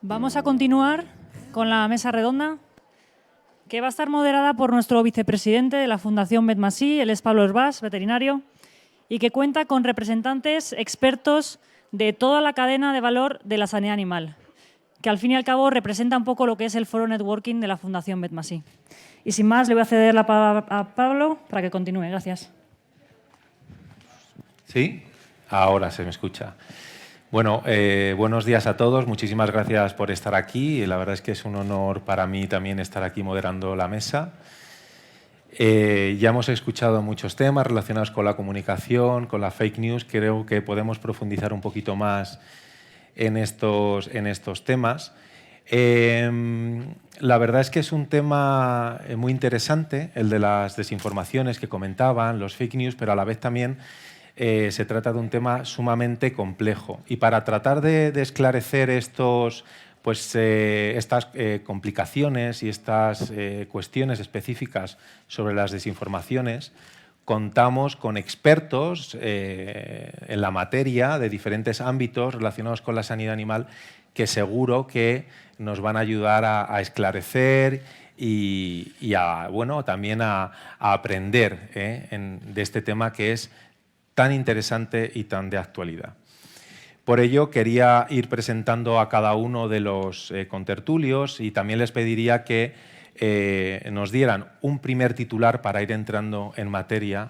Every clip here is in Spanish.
Vamos a continuar con la mesa redonda, que va a estar moderada por nuestro vicepresidente de la Fundación Medmasí, él es Pablo Herbás, veterinario, y que cuenta con representantes expertos de toda la cadena de valor de la sanidad animal, que al fin y al cabo representa un poco lo que es el foro networking de la Fundación Medmasí. Y sin más, le voy a ceder la palabra a Pablo para que continúe. Gracias. ¿Sí? Ahora se me escucha. Bueno, buenos días a todos. Muchísimas gracias por estar aquí. La verdad es que es un honor para mí también estar aquí moderando la mesa. Ya hemos escuchado muchos temas relacionados con la comunicación, con la fake news. Creo que podemos profundizar un poquito más en estos temas. La verdad es que es un tema muy interesante, el de las desinformaciones que comentaban, los fake news, pero a la vez también se trata de un tema sumamente complejo. Y para tratar de esclarecer estas complicaciones y estas cuestiones específicas sobre las desinformaciones, contamos con expertos en la materia de diferentes ámbitos relacionados con la sanidad animal que seguro que nos van a ayudar a esclarecer y también a aprender de este tema que es tan interesante y tan de actualidad. Por ello, quería ir presentando a cada uno de los contertulios y también les pediría que nos dieran un primer titular para ir entrando en materia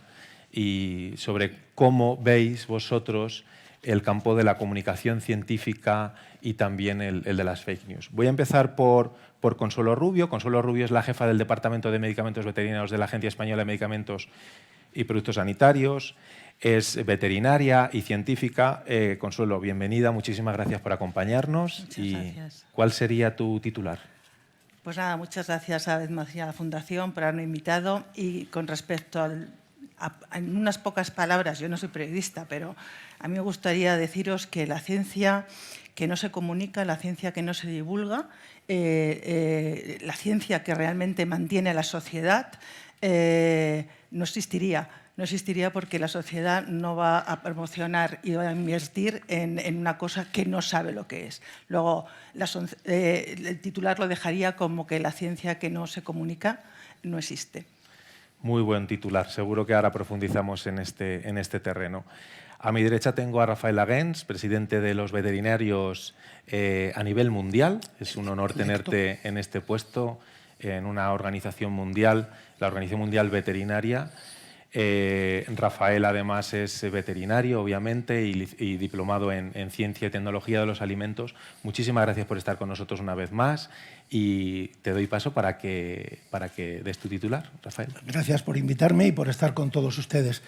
y sobre cómo veis vosotros el campo de la comunicación científica y también el de las fake news. Voy a empezar por Consuelo Rubio. Consuelo Rubio es la jefa del Departamento de Medicamentos Veterinarios de la Agencia Española de Medicamentos y Productos Sanitarios. Es veterinaria y científica. Consuelo, bienvenida. Muchísimas gracias por acompañarnos. Muchas gracias. ¿Cuál sería tu titular? Pues nada, muchas gracias a la Fundación por haberme invitado. Y con respecto en unas pocas palabras, yo no soy periodista, pero a mí me gustaría deciros que la ciencia que no se comunica, la ciencia que no se divulga, la ciencia que realmente mantiene a la sociedad, no existiría. No existiría porque la sociedad no va a promocionar y va a invertir en una cosa que no sabe lo que es. Luego, el titular lo dejaría como que la ciencia que no se comunica no existe. Muy buen titular. Seguro que ahora profundizamos en este terreno. A mi derecha tengo a Rafael Aguens, presidente de los veterinarios a nivel mundial. Es un honor tenerte en este puesto, en una organización mundial, la Organización Mundial Veterinaria. Rafael además es veterinario, obviamente, y diplomado en Ciencia y Tecnología de los Alimentos. Muchísimas gracias por estar con nosotros una vez más y te doy paso para que des tu titular, Rafael. Gracias por invitarme y por estar con todos ustedes.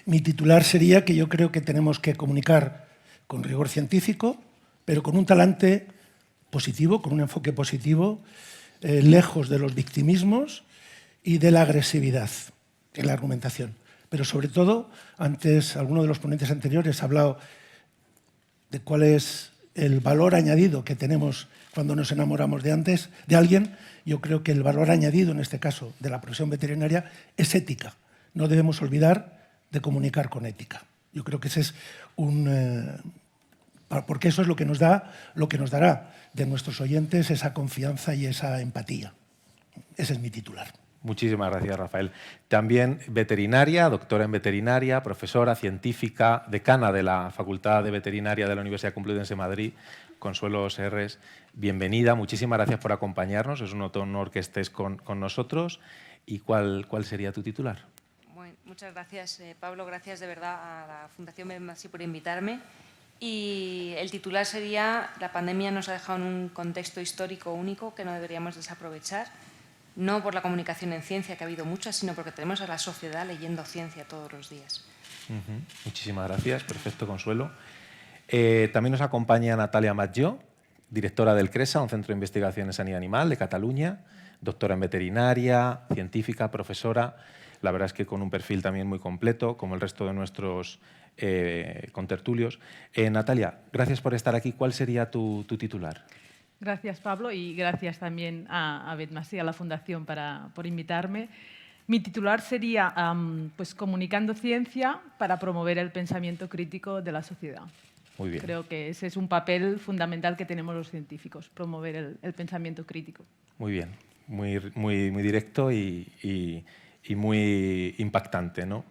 Mi titular sería que yo creo que tenemos que comunicar con rigor científico, pero con un talante positivo, con un enfoque positivo, lejos de los victimismos y de la agresividad en la argumentación. Pero sobre todo, antes alguno de los ponentes anteriores ha hablado de cuál es el valor añadido que tenemos cuando nos enamoramos de alguien. Yo creo que el valor añadido, en este caso, de la profesión veterinaria es ética. No debemos olvidar de comunicar con ética. Yo creo que ese es porque eso es lo que nos dará de nuestros oyentes esa confianza y esa empatía. Ese es mi titular. Muchísimas gracias, Rafael. También veterinaria, doctora en veterinaria, profesora científica, decana de la Facultad de Veterinaria de la Universidad Complutense de Madrid, Consuelo Serres. Bienvenida, muchísimas gracias por acompañarnos. Es un honor que estés con nosotros. ¿Y cuál sería tu titular? Bueno, muchas gracias, Pablo. Gracias de verdad a la Fundación Medmasí por invitarme. Y el titular sería: la pandemia nos ha dejado en un contexto histórico único que no deberíamos desaprovechar. no por la comunicación en ciencia, que ha habido muchas, sino porque tenemos a la sociedad leyendo ciencia todos los días. Muchísimas gracias, perfecto, Consuelo. También nos acompaña Natalia Matjó, directora del CRESA, un centro de investigación en sanidad animal de Cataluña, doctora en veterinaria, científica, profesora, la verdad es que con un perfil también muy completo, como el resto de nuestros contertulios. Natalia, gracias por estar aquí. ¿Cuál sería tu titular? Gracias, Pablo, y gracias también a Betmasí, a la Fundación, por invitarme. Mi titular sería pues, Comunicando Ciencia para promover el pensamiento crítico de la sociedad. Muy bien. Creo que ese es un papel fundamental que tenemos los científicos, promover el pensamiento crítico. Muy bien, muy directo y muy impactante, ¿no?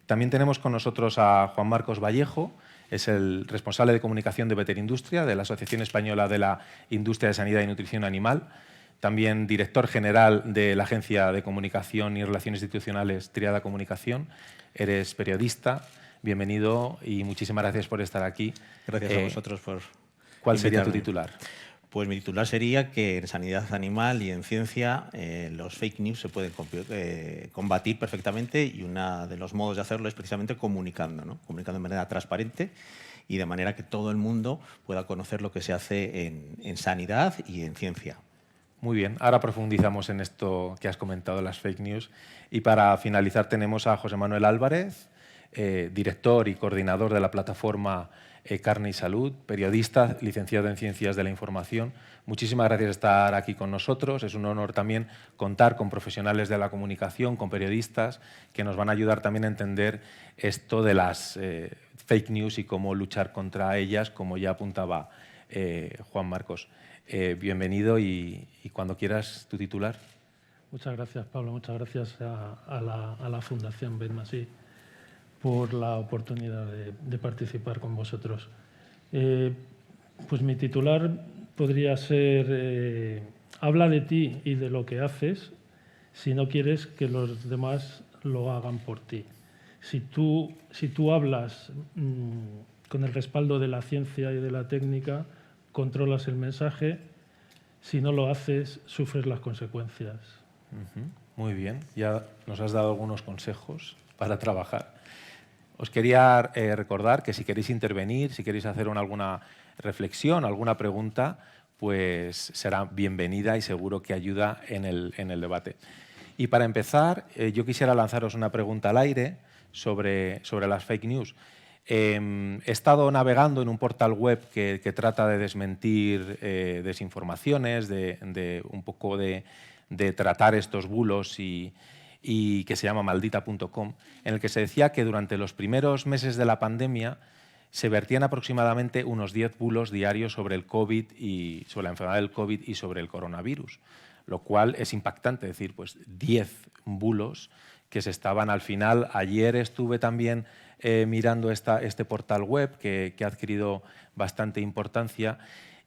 También tenemos con nosotros a Juan Marcos Vallejo, es el responsable de comunicación de Veterindustria de la Asociación Española de la Industria de Sanidad y Nutrición Animal, también director general de la Agencia de Comunicación y Relaciones Institucionales Triada Comunicación. Eres periodista, bienvenido y muchísimas gracias por estar aquí. Gracias a vosotros por ¿Cuál sería tu invitarme. titular? Pues mi titular sería que en sanidad animal y en ciencia los fake news se pueden combatir perfectamente y uno de los modos de hacerlo es precisamente comunicando, ¿no? Comunicando de manera transparente y de manera que todo el mundo pueda conocer lo que se hace en sanidad y en ciencia. Muy bien, ahora profundizamos en esto que has comentado, las fake news. Y para finalizar tenemos a José Manuel Álvarez, director y coordinador de la plataforma Carne y Salud, periodista, licenciado en Ciencias de la Información. Muchísimas gracias por estar aquí con nosotros. Es un honor también contar con profesionales de la comunicación, con periodistas, que nos van a ayudar también a entender esto de las fake news y cómo luchar contra ellas, como ya apuntaba Juan Marcos. Bienvenido y cuando quieras tu titular. Muchas gracias, Pablo. Muchas gracias a la Fundación Betmasí por la oportunidad de participar con vosotros. Pues mi titular podría ser habla de ti y de lo que haces si no quieres que los demás lo hagan por ti. Si tú hablas con el respaldo de la ciencia y de la técnica, controlas el mensaje. Si no lo haces, sufres las consecuencias. Muy bien, ya nos has dado algunos consejos para trabajar. Os quería recordar que si queréis intervenir, si queréis hacer alguna reflexión, alguna pregunta, pues será bienvenida y seguro que ayuda en el debate. Y para empezar, yo quisiera lanzaros una pregunta al aire sobre las fake news. He estado navegando en un portal web que trata de desmentir desinformaciones, de un poco de tratar estos bulos y que se llama maldita.com, en el que se decía que durante los primeros meses de la pandemia se vertían aproximadamente unos 10 bulos diarios sobre el COVID y sobre la enfermedad del COVID y sobre el coronavirus, lo cual es impactante, es decir, pues 10 bulos que se estaban al final. Ayer estuve también mirando este portal web que ha adquirido bastante importancia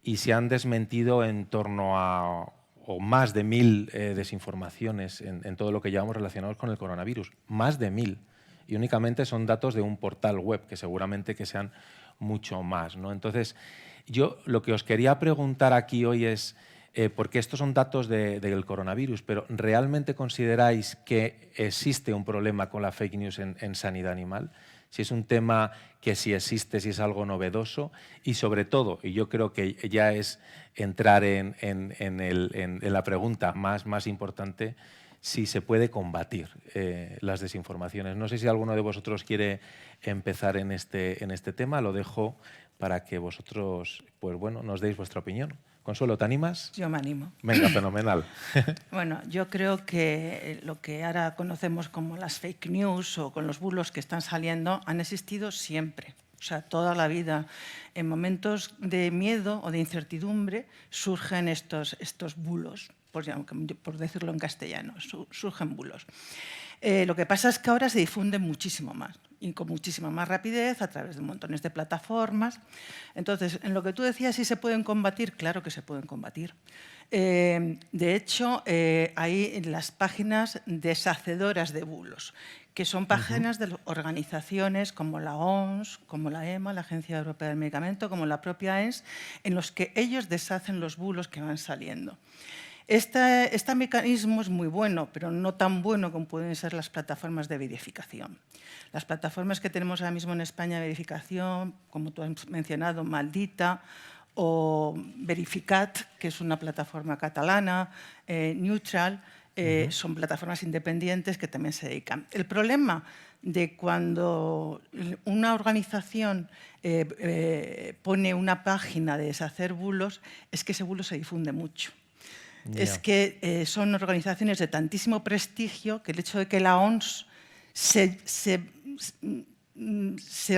y se han desmentido en torno a o más de 1000 desinformaciones en todo lo que llevamos relacionados con el coronavirus. Más de 1000. Y únicamente son datos de un portal web, que seguramente que sean mucho más, ¿no? Entonces, yo lo que os quería preguntar aquí hoy es, porque estos son datos del coronavirus, pero ¿realmente consideráis que existe un problema con la fake news en sanidad animal? Si es un tema que si existe, si es algo novedoso y sobre todo, y yo creo que ya es entrar en la pregunta más importante, si se puede combatir las desinformaciones. No sé si alguno de vosotros quiere empezar en este tema, lo dejo para que vosotros pues bueno, nos deis vuestra opinión. Consuelo, ¿te animas? Yo me animo. Venga, fenomenal. Bueno, yo creo que lo que ahora conocemos como las fake news o con los bulos que están saliendo han existido siempre. O sea, toda la vida. En momentos de miedo o de incertidumbre surgen estos bulos, por decirlo en castellano, surgen bulos. Lo que pasa es que ahora se difunden muchísimo más y con muchísima más rapidez a través de montones de plataformas. Entonces, en lo que tú decías, ¿si se pueden combatir? Claro que se pueden combatir. De hecho, hay las páginas deshacedoras de bulos, que son páginas de organizaciones como la OMS, como la EMA, la Agencia Europea del Medicamento, como la propia ENS, en los que ellos deshacen los bulos que van saliendo. Este mecanismo es muy bueno, pero no tan bueno como pueden ser las plataformas de verificación. Las plataformas que tenemos ahora mismo en España de verificación, como tú has mencionado, Maldita, o Verificat, que es una plataforma catalana, Neutral, son plataformas independientes que también se dedican. El problema de cuando una organización pone una página de deshacer bulos es que ese bulo se difunde mucho. Es que son organizaciones de tantísimo prestigio que el hecho de que la OMS se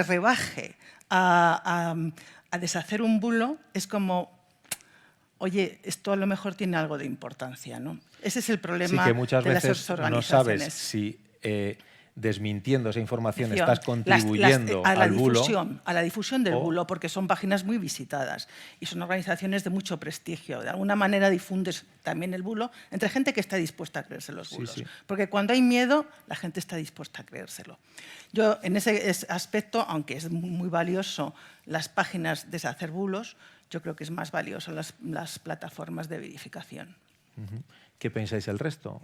rebaje a deshacer un bulo es como, oye, esto a lo mejor tiene algo de importancia, ¿no? Ese es el problema sí, que muchas de veces las organizaciones. no sabes si desmintiendo esa información estás contribuyendo a al bulo. A la difusión del bulo, porque son páginas muy visitadas y son organizaciones de mucho prestigio. De alguna manera difundes también el bulo entre gente que está dispuesta a creerse los bulos. Sí. Porque cuando hay miedo, la gente está dispuesta a creérselo. Yo, en ese aspecto, aunque es muy valioso las páginas de deshacer bulos, yo creo que es más valioso las plataformas de verificación. ¿Qué pensáis el resto?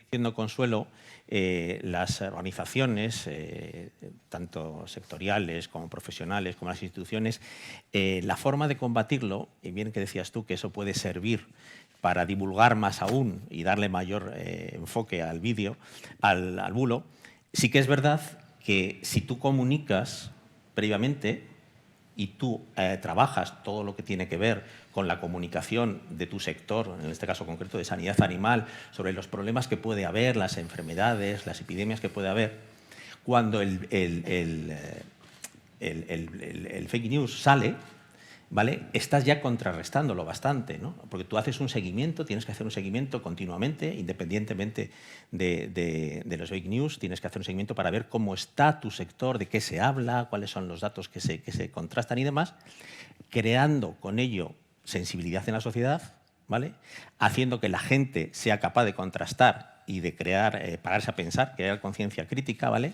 Diciendo Consuelo, las organizaciones, tanto sectoriales como profesionales, como las instituciones, la forma de combatirlo, y bien que decías tú que eso puede servir para divulgar más aún y darle mayor enfoque al vídeo, al bulo, sí que es verdad que si tú comunicas previamente y tú trabajas todo lo que tiene que ver con la comunicación de tu sector, en este caso concreto de sanidad animal, sobre los problemas que puede haber, las enfermedades, las epidemias que puede haber, cuando el fake news sale, ¿vale? Estás ya contrarrestándolo bastante, ¿no? Porque tú haces un seguimiento, tienes que hacer un seguimiento continuamente, independientemente de los fake news, tienes que hacer un seguimiento para ver cómo está tu sector, de qué se habla, cuáles son los datos que se contrastan y demás, creando con ello sensibilidad en la sociedad, ¿vale? Haciendo que la gente sea capaz de contrastar y de crear, pararse a pensar, crear conciencia crítica, ¿vale?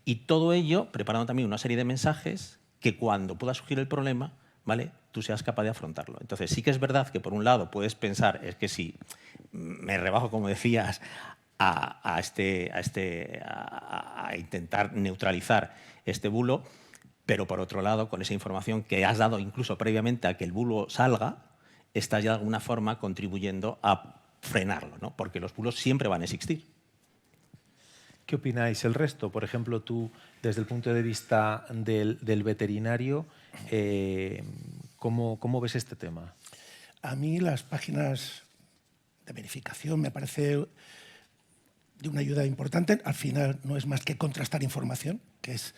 Y todo ello preparando también una serie de mensajes que cuando pueda surgir el problema, ¿vale?, tú seas capaz de afrontarlo. Entonces sí que es verdad que por un lado puedes pensar, es que si me rebajo, como decías, a intentar neutralizar este bulo, pero por otro lado, con esa información que has dado incluso previamente a que el bulo salga, estás ya de alguna forma contribuyendo a frenarlo, ¿no? Porque los bulos siempre van a existir. ¿Qué opináis el resto? Por ejemplo, tú, desde el punto de vista del veterinario, ¿cómo ves este tema? A mí las páginas de verificación me parece de una ayuda importante. Al final no es más que contrastar información, que es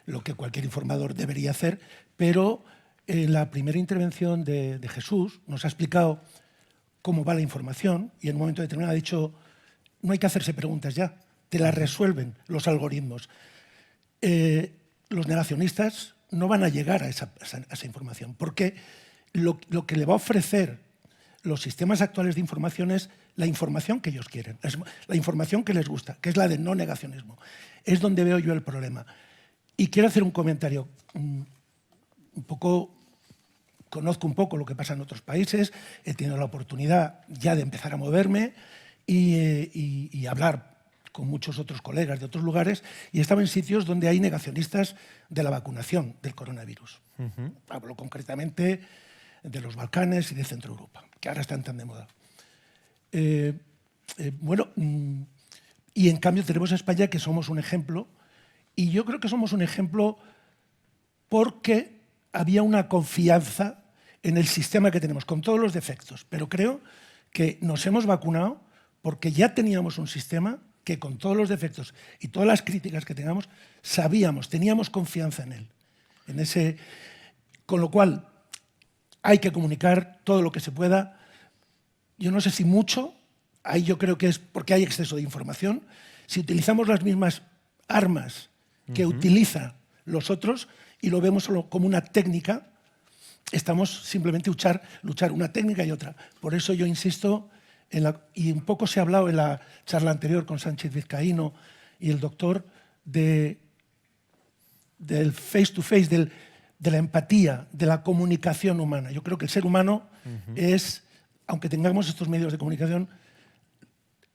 lo que cualquier informador debería hacer, pero en la primera intervención de Jesús nos ha explicado cómo va la información y en un momento determinado ha dicho no hay que hacerse preguntas ya, te las resuelven los algoritmos. Los negacionistas no van a llegar a esa información, porque lo que le va a ofrecer los sistemas actuales de información es la información que ellos quieren, la información que les gusta, que es la de no negacionismo. Es donde veo yo el problema. Y quiero hacer un comentario. Conozco un poco lo que pasa en otros países, he tenido la oportunidad ya de empezar a moverme y hablar con muchos otros colegas de otros lugares, y he estado en sitios donde hay negacionistas de la vacunación del coronavirus. Hablo concretamente de los Balcanes y de Centro Europa, que ahora están tan de moda. Y en cambio tenemos a España, que somos un ejemplo, y yo creo que somos un ejemplo porque había una confianza en el sistema que tenemos, con todos los defectos, pero creo que nos hemos vacunado porque ya teníamos un sistema que con todos los defectos y todas las críticas que teníamos confianza en él. Con lo cual, hay que comunicar todo lo que se pueda. Yo no sé si mucho, ahí yo creo que es porque hay exceso de información. Si utilizamos las mismas armas que utilizan los otros y lo vemos solo como una técnica, estamos simplemente luchar una técnica y otra. Por eso yo insisto, y un poco se ha hablado en la charla anterior con Sánchez Vizcaíno y el doctor, del face-to-face, de la empatía, de la comunicación humana. Yo creo que el ser humano es aunque tengamos estos medios de comunicación,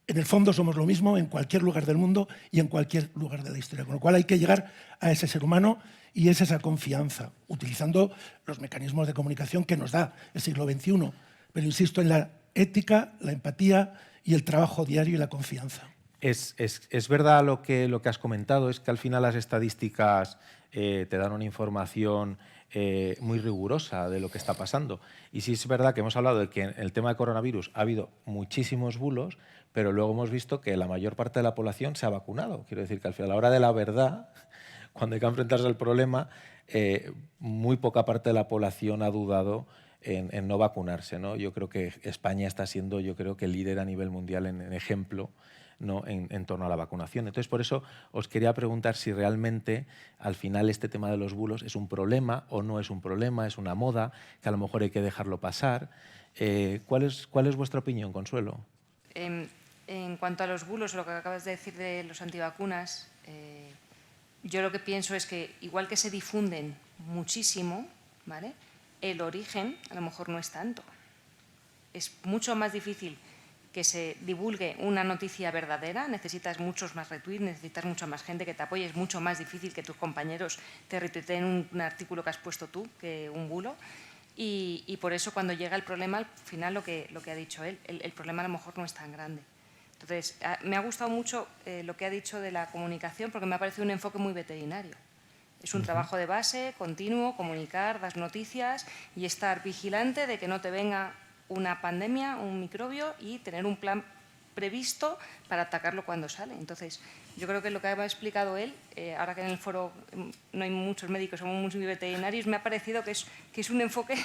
en el fondo somos lo mismo en cualquier lugar del mundo y en cualquier lugar de la historia. Con lo cual hay que llegar a ese ser humano y es esa confianza, utilizando los mecanismos de comunicación que nos da el siglo XXI. Pero insisto en la ética, la empatía y el trabajo diario y la confianza. Es verdad lo que has comentado, es que al final las estadísticas te dan una información muy rigurosa de lo que está pasando. Y sí es verdad que hemos hablado de que en el tema de coronavirus ha habido muchísimos bulos, pero luego hemos visto que la mayor parte de la población se ha vacunado. Quiero decir que al final, a la hora de la verdad, cuando hay que enfrentarse al problema, muy poca parte de la población ha dudado en no vacunarse, ¿no? Yo creo que España está siendo, líder a nivel mundial en ejemplo, ¿no? en torno a la vacunación. Entonces, por eso os quería preguntar si realmente al final este tema de los bulos es un problema o no es un problema, es una moda, que a lo mejor hay que dejarlo pasar. ¿Cuál es vuestra opinión, Consuelo? En cuanto a los bulos, lo que acabas de decir de los antivacunas, yo lo que pienso es que igual que se difunden muchísimo, ¿vale?, el origen a lo mejor no es tanto. Es mucho más difícil que se divulgue una noticia verdadera, necesitas muchos más retweets, necesitas mucha más gente que te apoye, es mucho más difícil que tus compañeros te retuiteen un artículo que has puesto tú que un bulo. Y por eso cuando llega el problema, al final lo que ha dicho él, el problema a lo mejor no es tan grande. Entonces, me ha gustado mucho lo que ha dicho de la comunicación, porque me ha parecido un enfoque muy veterinario. Es un trabajo de base, continuo, comunicar, dar noticias y estar vigilante de que no te venga una pandemia, un microbio, y tener un plan previsto para atacarlo cuando sale. Entonces, yo creo que lo que ha explicado él, ahora que en el foro no hay muchos médicos, somos muchos veterinarios, me ha parecido que es un enfoque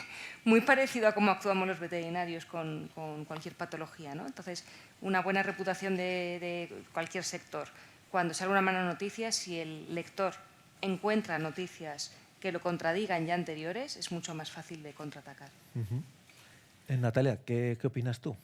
muy parecido a cómo actuamos los veterinarios con cualquier patología, ¿no? Entonces, una buena reputación de cualquier sector. Cuando sale una mala noticia, si el lector encuentra noticias que lo contradigan ya anteriores, es mucho más fácil de contraatacar. Natalia, ¿qué opinas tú?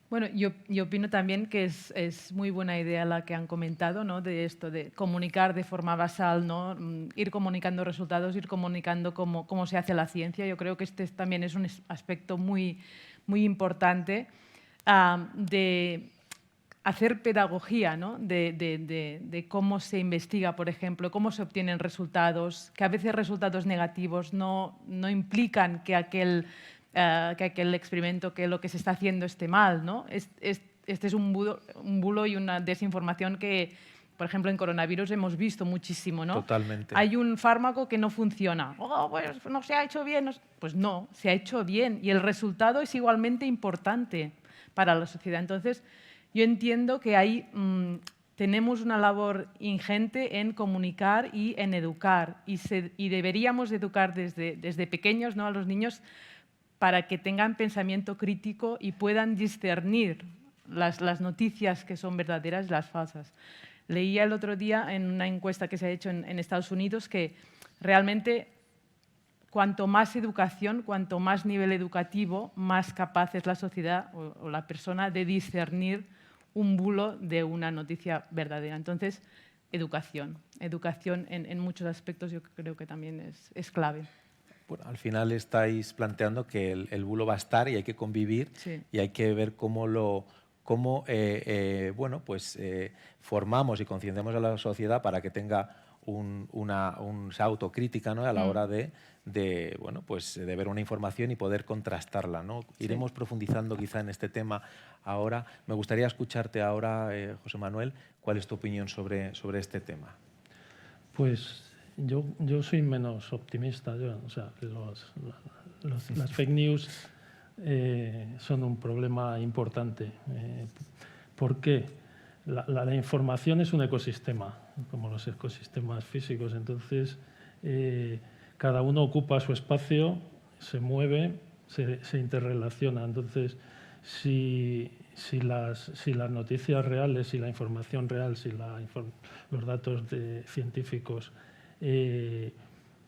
Bueno, yo opino también que es muy buena idea la que han comentado, ¿no?, de esto, de comunicar de forma basal, ¿no?, ir comunicando resultados, ir comunicando cómo se hace la ciencia. Yo creo que este también es un aspecto muy, muy importante de hacer pedagogía, ¿no?, de cómo se investiga, por ejemplo, cómo se obtienen resultados, que a veces resultados negativos no implican que aquel experimento, que lo que se está haciendo esté mal, ¿no? Este es un bulo y una desinformación que, por ejemplo, en coronavirus hemos visto muchísimo, ¿no? Totalmente. Hay un fármaco que no funciona. Oh, pues no se ha hecho bien. Pues no, se ha hecho bien y el resultado es igualmente importante para la sociedad. Entonces, yo entiendo que ahí tenemos una labor ingente en comunicar y en educar y deberíamos educar desde pequeños, ¿no?, a los niños para que tengan pensamiento crítico y puedan discernir las noticias que son verdaderas y las falsas. Leía el otro día en una encuesta que se ha hecho en Estados Unidos que realmente cuanto más educación, cuanto más nivel educativo, más capaz es la sociedad o la persona de discernir un bulo de una noticia verdadera. Entonces, educación en muchos aspectos yo creo que también es clave. Bueno, al final estáis planteando que el bulo va a estar y hay que convivir, sí, y hay que ver cómo formamos y concienciamos a la sociedad para que tenga una autocrítica, ¿no?, a la hora de ver una información y poder contrastarla, ¿no? Sí. Iremos profundizando quizá en este tema ahora. Me gustaría escucharte ahora, José Manuel, ¿cuál es tu opinión sobre este tema? Pues yo soy menos optimista. O sea, las fake news son un problema importante. ¿Por qué? La información es un ecosistema, como los ecosistemas físicos. Entonces, cada uno ocupa su espacio, se mueve, se interrelaciona. Entonces, si las noticias reales, si la información real, si los datos científicos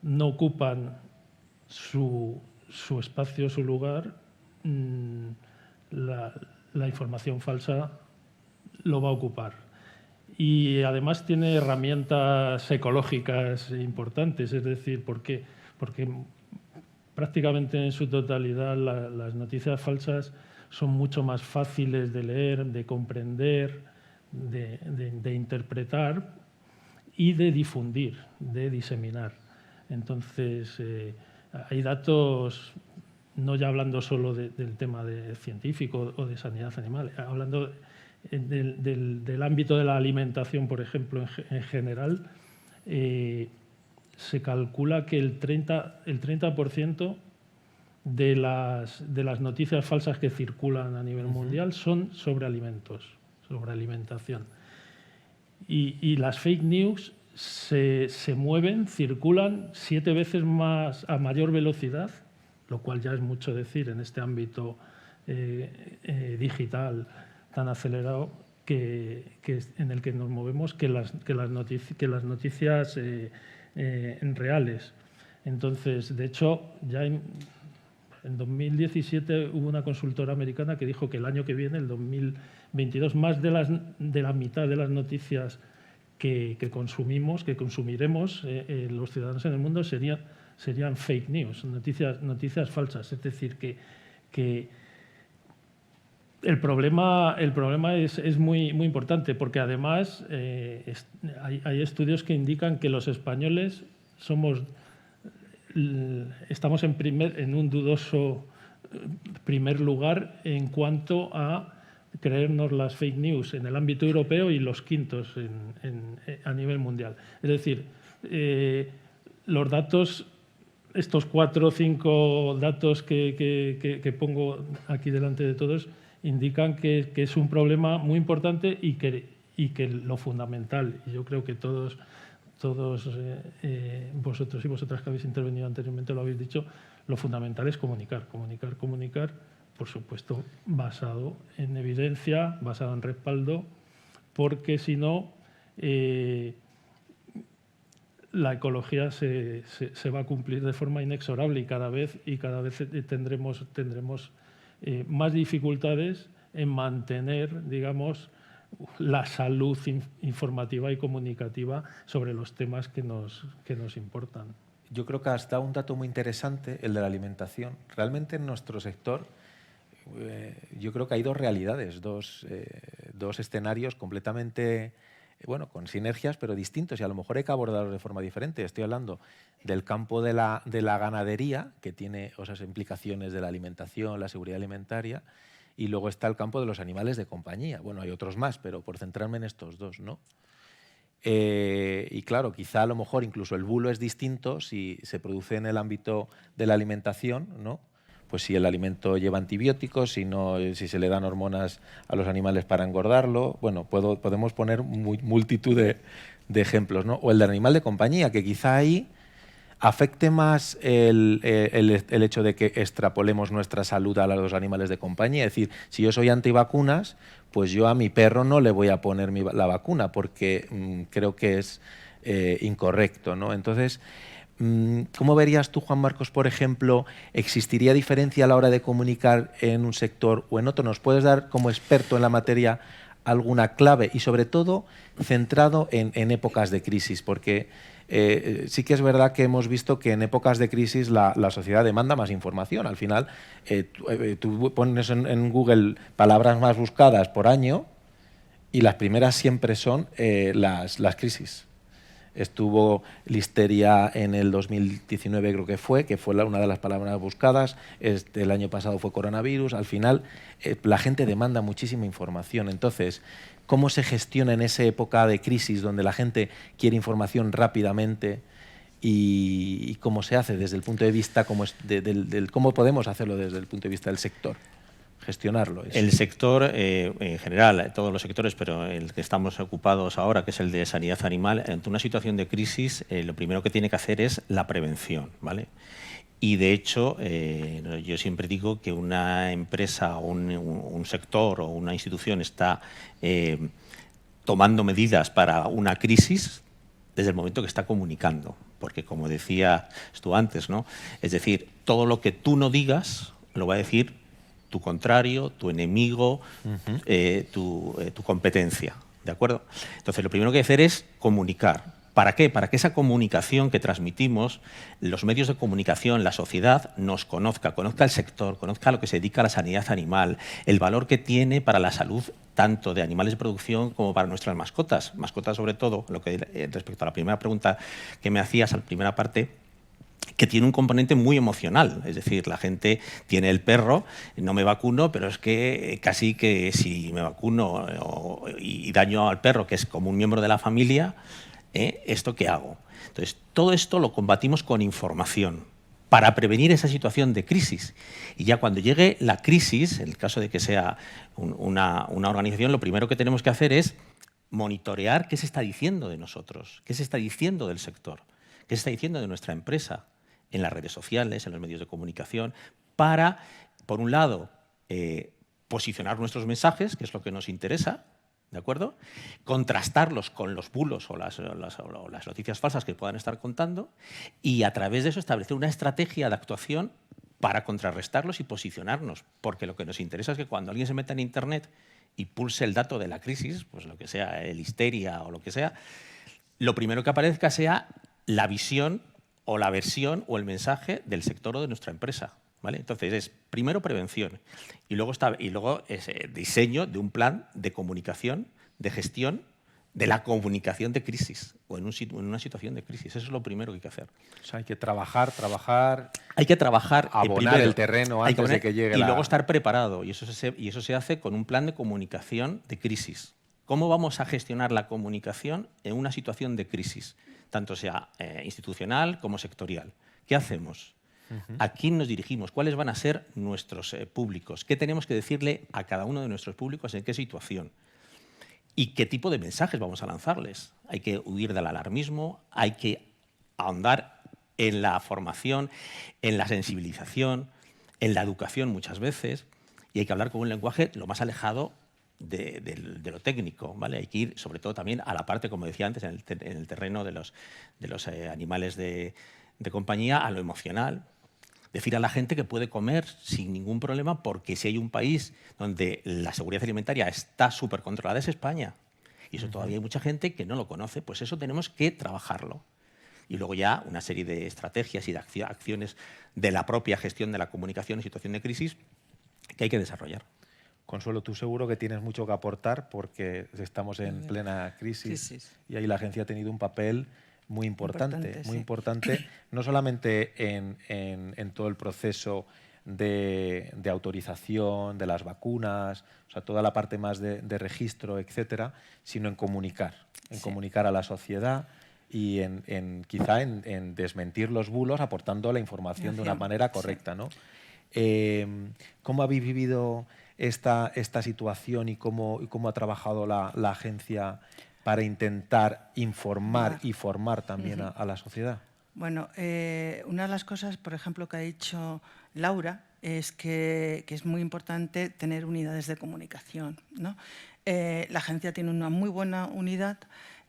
no ocupan su espacio, su lugar, la información falsa lo va a ocupar. Y además tiene herramientas ecológicas importantes, es decir, porque prácticamente en su totalidad las noticias falsas son mucho más fáciles de leer, de comprender, de interpretar y de difundir, de diseminar. Entonces, hay datos, no ya hablando solo del tema científico o de sanidad animal, hablando del ámbito de la alimentación, por ejemplo, en general, se calcula que el 30% de las noticias falsas que circulan a nivel mundial son sobre alimentos, sobre alimentación. Y las fake news se mueven, circulan 7 veces más a mayor velocidad, lo cual ya es mucho decir en este ámbito digital tan acelerado en el que nos movemos, que las noticias reales. Entonces, de hecho, ya en 2017 hubo una consultora americana que dijo que el año que viene, el 2022, más de la mitad de las noticias que consumiremos los ciudadanos en el mundo serían fake news, noticias falsas. Es decir, que el problema es muy importante, porque además hay estudios que indican que los españoles estamos en un dudoso primer lugar en cuanto a creernos las fake news en el ámbito europeo y los quintos a nivel mundial. Es decir, los datos, estos 4 o 5 datos que pongo aquí delante de todos, indican que es un problema muy importante y que lo fundamental, y yo creo que todos vosotros y vosotras que habéis intervenido anteriormente lo habéis dicho, lo fundamental es comunicar, por supuesto, basado en evidencia, basado en respaldo, porque si no, la ecología se va a cumplir de forma inexorable y cada vez tendremos más dificultades en mantener, digamos, la salud informativa y comunicativa sobre los temas que nos importan. Yo creo que has dado un dato muy interesante, el de la alimentación. Realmente en nuestro sector yo creo que hay dos realidades, dos escenarios completamente, con sinergias pero distintos, y a lo mejor hay que abordarlos de forma diferente. Estoy hablando del campo de la ganadería, que tiene esas implicaciones de la alimentación, la seguridad alimentaria, y luego está el campo de los animales de compañía. Bueno, hay otros más, pero por centrarme en estos dos, ¿no? Y claro, quizá a lo mejor incluso el bulo es distinto si se produce en el ámbito de la alimentación, ¿no? Pues si el alimento lleva antibióticos, si se le dan hormonas a los animales para engordarlo. Bueno, podemos poner multitud de ejemplos, ¿no? O el del animal de compañía, que quizá ahí afecte más el hecho de que extrapolemos nuestra salud a los animales de compañía. Es decir, si yo soy antivacunas, pues yo a mi perro no le voy a poner la vacuna porque creo que es incorrecto, ¿no? Entonces, ¿cómo verías tú, Juan Marcos, por ejemplo, existiría diferencia a la hora de comunicar en un sector o en otro? ¿Nos puedes dar, como experto en la materia, alguna clave y, sobre todo, centrado en épocas de crisis? Porque sí que es verdad que hemos visto que en épocas de crisis la sociedad demanda más información. Al final, tú pones en Google palabras más buscadas por año y las primeras siempre son las crisis. Estuvo listeria en el 2019, creo que fue una de las palabras buscadas. El año pasado fue coronavirus. Al final, la gente demanda muchísima información. Entonces, ¿cómo se gestiona en esa época de crisis donde la gente quiere información rápidamente y cómo se hace desde el punto de vista, cómo podemos hacerlo desde el punto de vista del sector? Gestionarlo. El sector, en general, todos los sectores, pero el que estamos ocupados ahora, que es el de sanidad animal, ante una situación de crisis, lo primero que tiene que hacer es la prevención, ¿vale? Y, de hecho, yo siempre digo que una empresa o un sector o una institución está tomando medidas para una crisis desde el momento que está comunicando. Porque, como decías tú antes, ¿no? Es decir, todo lo que tú no digas lo va a decir tu contrario, tu enemigo, tu competencia, ¿de acuerdo? Entonces, lo primero que hay que hacer es comunicar. ¿Para qué? Para que esa comunicación que transmitimos, los medios de comunicación, la sociedad, nos conozca el sector, conozca a lo que se dedica a la sanidad animal, el valor que tiene para la salud tanto de animales de producción como para nuestras mascotas. Mascotas, sobre todo, respecto a la primera pregunta que me hacías, a la primera parte, que tiene un componente muy emocional. Es decir, la gente tiene el perro, no me vacuno, pero es que casi que si me vacuno y daño al perro, que es como un miembro de la familia, ¿esto qué hago? Entonces, todo esto lo combatimos con información para prevenir esa situación de crisis. Y ya cuando llegue la crisis, en el caso de que sea una organización, lo primero que tenemos que hacer es monitorear qué se está diciendo de nosotros, qué se está diciendo del sector, qué se está diciendo de nuestra empresa en las redes sociales, en los medios de comunicación, para, por un lado, posicionar nuestros mensajes, que es lo que nos interesa, ¿de acuerdo? Contrastarlos con los bulos o las noticias falsas que puedan estar contando y a través de eso establecer una estrategia de actuación para contrarrestarlos y posicionarnos. Porque lo que nos interesa es que cuando alguien se meta en Internet y pulse el dato de la crisis, pues lo que sea, el histeria o lo que sea, lo primero que aparezca sea la visión o la versión o el mensaje del sector o de nuestra empresa. ¿Vale? Entonces, es primero prevención y luego es diseño de un plan de comunicación, de gestión de la comunicación de crisis o en una situación de crisis. Eso es lo primero que hay que hacer. O sea, hay que trabajar. Hay que trabajar. Abonar primero, el terreno antes de que llegue y luego estar preparado. Y eso se hace con un plan de comunicación de crisis. ¿Cómo vamos a gestionar la comunicación en una situación de crisis? Tanto sea institucional como sectorial. ¿Qué hacemos? ¿A quién nos dirigimos? ¿Cuáles van a ser nuestros públicos? ¿Qué tenemos que decirle a cada uno de nuestros públicos en qué situación? ¿Y qué tipo de mensajes vamos a lanzarles? Hay que huir del alarmismo, hay que ahondar en la formación, en la sensibilización, en la educación muchas veces, y hay que hablar con un lenguaje lo más alejado de lo técnico, ¿vale? Hay que ir sobre todo también a la parte, como decía antes, en el terreno de los animales de compañía, a lo emocional. Decir a la gente que puede comer sin ningún problema, porque si hay un país donde la seguridad alimentaria está súper controlada es España. Y eso todavía hay mucha gente que no lo conoce, pues eso tenemos que trabajarlo. Y luego ya una serie de estrategias y de acciones de la propia gestión de la comunicación en situación de crisis que hay que desarrollar. Consuelo, tú seguro que tienes mucho que aportar porque estamos en plena crisis y ahí la agencia ha tenido un papel muy importante, no solamente en todo el proceso de autorización de las vacunas, o sea, toda la parte más de registro, etcétera, sino en comunicar a la sociedad y quizá en desmentir los bulos aportando la información de una manera correcta, ¿no? ¿Cómo habéis vivido esta situación y cómo ha trabajado la agencia para intentar informar y formar también a la sociedad? Bueno, una de las cosas, por ejemplo, que ha dicho Laura, es que es muy importante tener unidades de comunicación, ¿no? La agencia tiene una muy buena unidad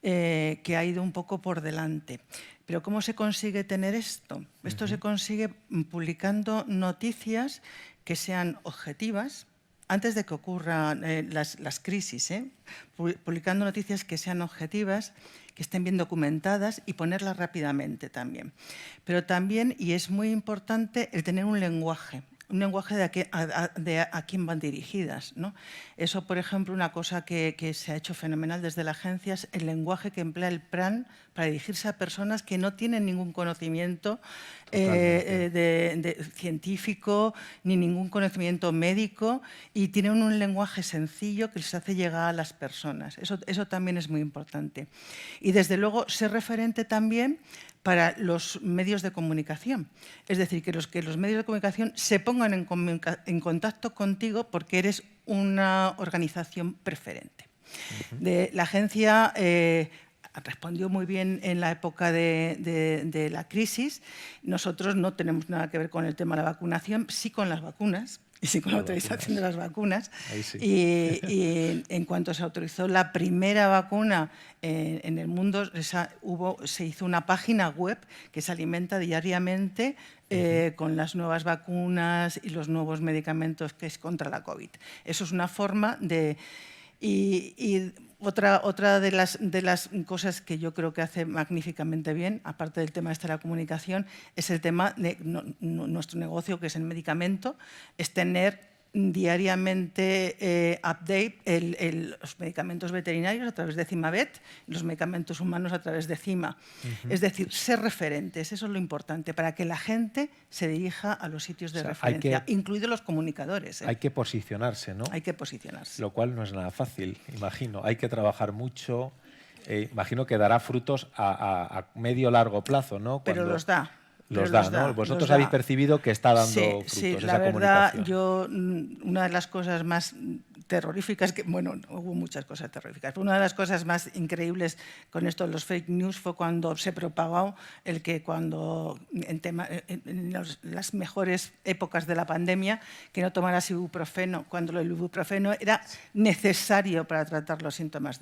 que ha ido un poco por delante. Pero ¿cómo se consigue tener esto? Esto se consigue publicando noticias que sean objetivas, antes de que ocurran las crisis, publicando noticias que sean objetivas, que estén bien documentadas y ponerlas rápidamente también. Pero también, y es muy importante, el tener un lenguaje de a quién van dirigidas, ¿no? Eso, por ejemplo, una cosa que se ha hecho fenomenal desde la agencia es el lenguaje que emplea el plan para dirigirse a personas que no tienen ningún conocimiento científico ni ningún conocimiento médico y tienen un lenguaje sencillo que les hace llegar a las personas. Eso también es muy importante. Y desde luego ser referente también para los medios de comunicación. Es decir, que los medios de comunicación se pongan en contacto contigo porque eres una organización preferente. La agencia respondió muy bien en la época de la crisis. Nosotros no tenemos nada que ver con el tema de la vacunación, sí con las vacunas. Y sí, con la autorización de las vacunas. Sí. Y en cuanto se autorizó la primera vacuna en el mundo, se hizo una página web que se alimenta diariamente con las nuevas vacunas y los nuevos medicamentos que es contra la COVID. Eso es una forma de... Y Otra de las cosas que yo creo que hace magníficamente bien, aparte del tema de la comunicación, es el tema de nuestro negocio, que es el medicamento, es tener diariamente update los medicamentos veterinarios a través de CIMAVET, los medicamentos humanos a través de CIMA. Es decir, ser referentes, eso es lo importante, para que la gente se dirija a los sitios de referencia, incluidos los comunicadores. Hay que posicionarse, ¿no? Hay que posicionarse. Lo cual no es nada fácil, imagino. Hay que trabajar mucho. Imagino que dará frutos a medio largo plazo, ¿no? Pero los da. Los da, ¿no? Vosotros habéis percibido que está dando frutos esa la verdad, comunicación. Una de las cosas más terroríficas, bueno, hubo muchas cosas terroríficas, pero una de las cosas más increíbles con esto de los fake news fue cuando se propagó el que en las mejores épocas de la pandemia, que no tomaras ibuprofeno, cuando el ibuprofeno era necesario para tratar los síntomas,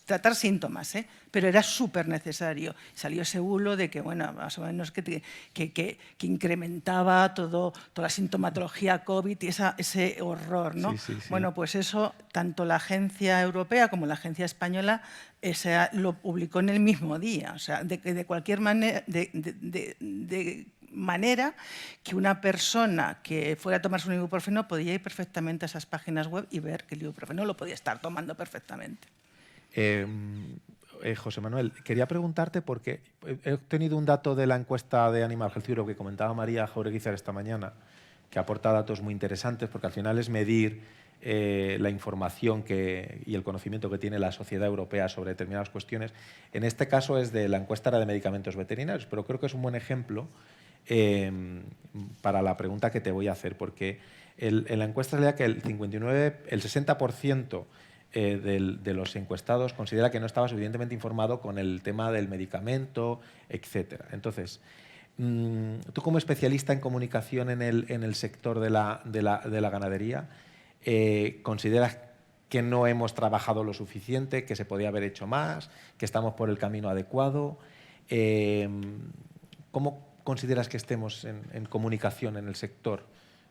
tratar síntomas, pero era súper necesario. Salió ese bulo de que, bueno, más o menos que incrementaba toda la sintomatología COVID y ese horror, ¿no? Sí. Bueno, pues eso, tanto la agencia europea como la agencia española lo publicó en el mismo día. O sea, de cualquier manera, de manera que una persona que fuera a tomarse un ibuprofeno podía ir perfectamente a esas páginas web y ver que el ibuprofeno lo podía estar tomando perfectamente. José Manuel, quería preguntarte porque he obtenido un dato de la encuesta de Animal Health Europe que comentaba María Jaureguizar esta mañana, que aporta datos muy interesantes porque al final es medir la información y el conocimiento que tiene la sociedad europea sobre determinadas cuestiones. En este caso es de la encuesta de medicamentos veterinarios, pero creo que es un buen ejemplo para la pregunta que te voy a hacer, porque en la encuesta se leía que el 60% de los encuestados considera que no estaba suficientemente informado con el tema del medicamento, etcétera. Entonces, tú como especialista en comunicación en el sector de la ganadería, ¿consideras que no hemos trabajado lo suficiente, que se podía haber hecho más, que estamos por el camino adecuado? ¿Cómo consideras que estemos en comunicación en el sector?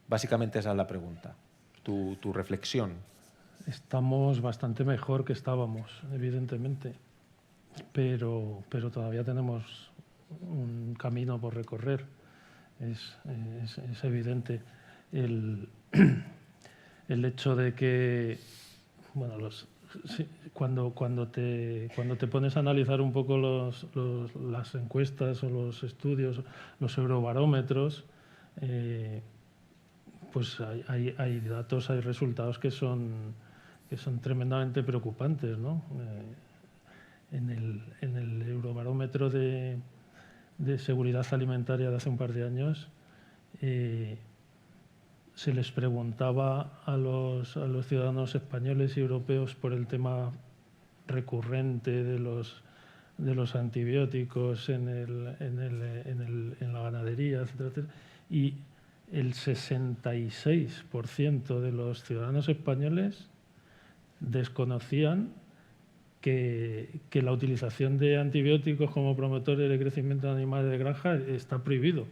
Básicamente esa es la pregunta, tu reflexión. Estamos bastante mejor que estábamos, evidentemente, pero todavía tenemos un camino por recorrer. Es evidente el hecho de que, bueno, cuando te pones a analizar un poco las encuestas o los estudios, los eurobarómetros, pues hay datos, hay resultados que son tremendamente preocupantes, ¿no? En el Eurobarómetro de seguridad alimentaria de hace un par de años se les preguntaba a los ciudadanos españoles y europeos por el tema recurrente de los antibióticos en la ganadería, etcétera, etcétera, y el 66% de los ciudadanos españoles desconocían que la utilización de antibióticos como promotores de crecimiento de animales de granja está prohibido.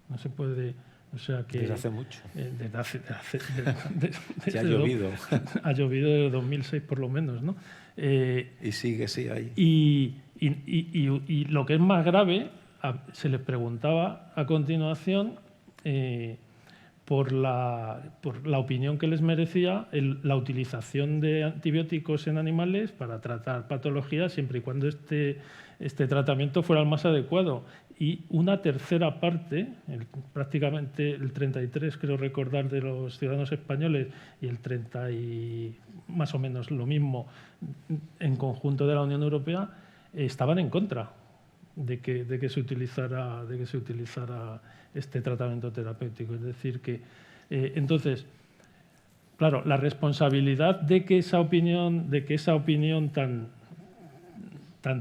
No se puede... O sea que, desde hace mucho. Ha llovido. Ha llovido desde 2006 por lo menos, ¿no? Y sigue, sí, ahí. Y lo que es más grave, se les preguntaba a continuación por la opinión que les merecía la utilización de antibióticos en animales para tratar patologías, siempre y cuando este tratamiento fuera el más adecuado. Y una tercera parte, prácticamente el 33, creo recordar, de los ciudadanos españoles y el 30 y más o menos lo mismo en conjunto de la Unión Europea, estaban en contra de que se utilizara este tratamiento terapéutico. Es decir, que entonces, claro, la responsabilidad de que esa opinión tan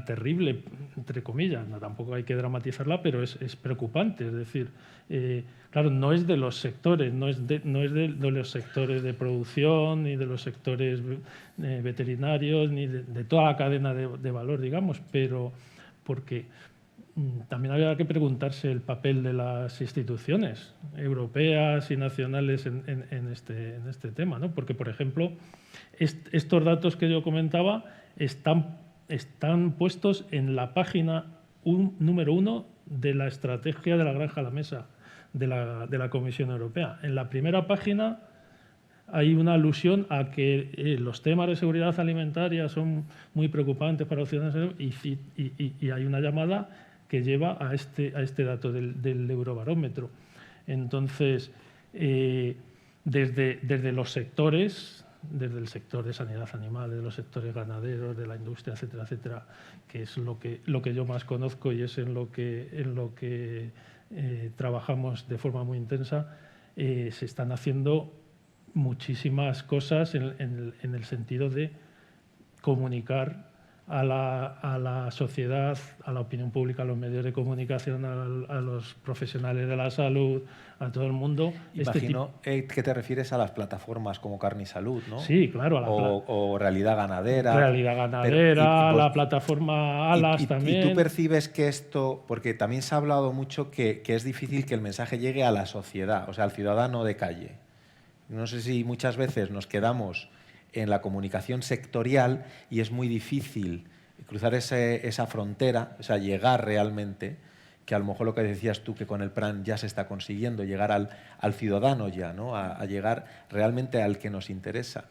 terrible, entre comillas, no, tampoco hay que dramatizarla, pero es preocupante. Es decir, claro, no es de los sectores, no es de los sectores de producción, ni de los sectores veterinarios, ni de toda la cadena de valor, digamos, pero porque también había que preguntarse el papel de las instituciones europeas y nacionales en este tema, ¿no? Porque, por ejemplo, estos datos que yo comentaba están puestos en la página número 1 de la estrategia de la granja a la mesa de la Comisión Europea. En la primera página hay una alusión a que los temas de seguridad alimentaria son muy preocupantes para los ciudadanos y hay una llamada que lleva a este dato del Eurobarómetro. Entonces, desde los sectores, desde el sector de sanidad animal, de los sectores ganaderos, de la industria, etcétera, etcétera, que es lo que yo más conozco y es en lo que trabajamos de forma muy intensa, se están haciendo muchísimas cosas en el sentido de comunicar a la sociedad, a la opinión pública, a los medios de comunicación, a los profesionales de la salud, a todo el mundo. Imagino que te refieres a las plataformas como Carne y Salud, ¿no? Sí, claro. O Realidad Ganadera. Realidad Ganadera, la plataforma Alas también. ¿Y tú percibes que esto, porque también se ha hablado mucho que es difícil que el mensaje llegue a la sociedad, o sea, al ciudadano de calle? No sé si muchas veces nos quedamos en la comunicación sectorial y es muy difícil cruzar esa frontera, o sea, llegar realmente, que a lo mejor lo que decías tú, que con el plan ya se está consiguiendo, llegar al ciudadano ya, ¿no? A llegar realmente al que nos interesa.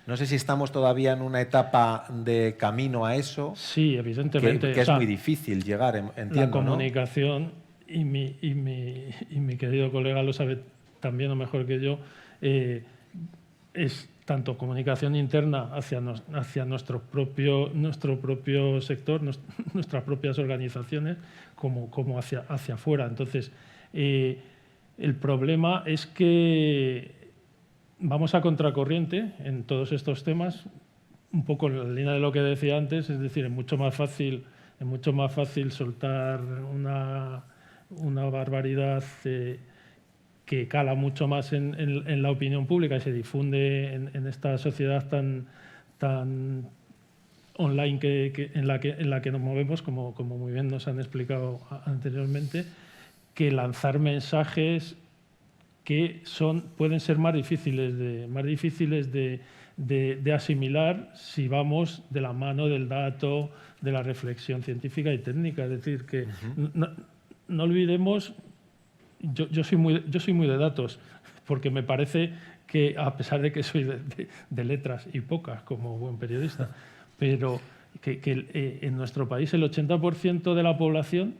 No sé si estamos todavía en una etapa de camino a eso. Sí, evidentemente. Que es muy difícil llegar, entiendo, la comunicación, ¿no? y mi querido colega lo sabe también o mejor que yo, es tanto comunicación interna hacia nuestro propio sector, nuestras propias organizaciones, como hacia afuera. Entonces, el problema es que vamos a contracorriente en todos estos temas, un poco en la línea de lo que decía antes, es decir, es mucho más fácil soltar una barbaridad que cala mucho más en la opinión pública y se difunde en esta sociedad tan online en la que nos movemos, como muy bien nos han explicado anteriormente, que lanzar mensajes que pueden ser más difíciles de asimilar si vamos de la mano del dato, de la reflexión científica y técnica. Es decir, que no olvidemos. Yo soy muy de datos, porque me parece que, a pesar de que soy de letras y pocas como buen periodista, pero que en nuestro país el 80% de la población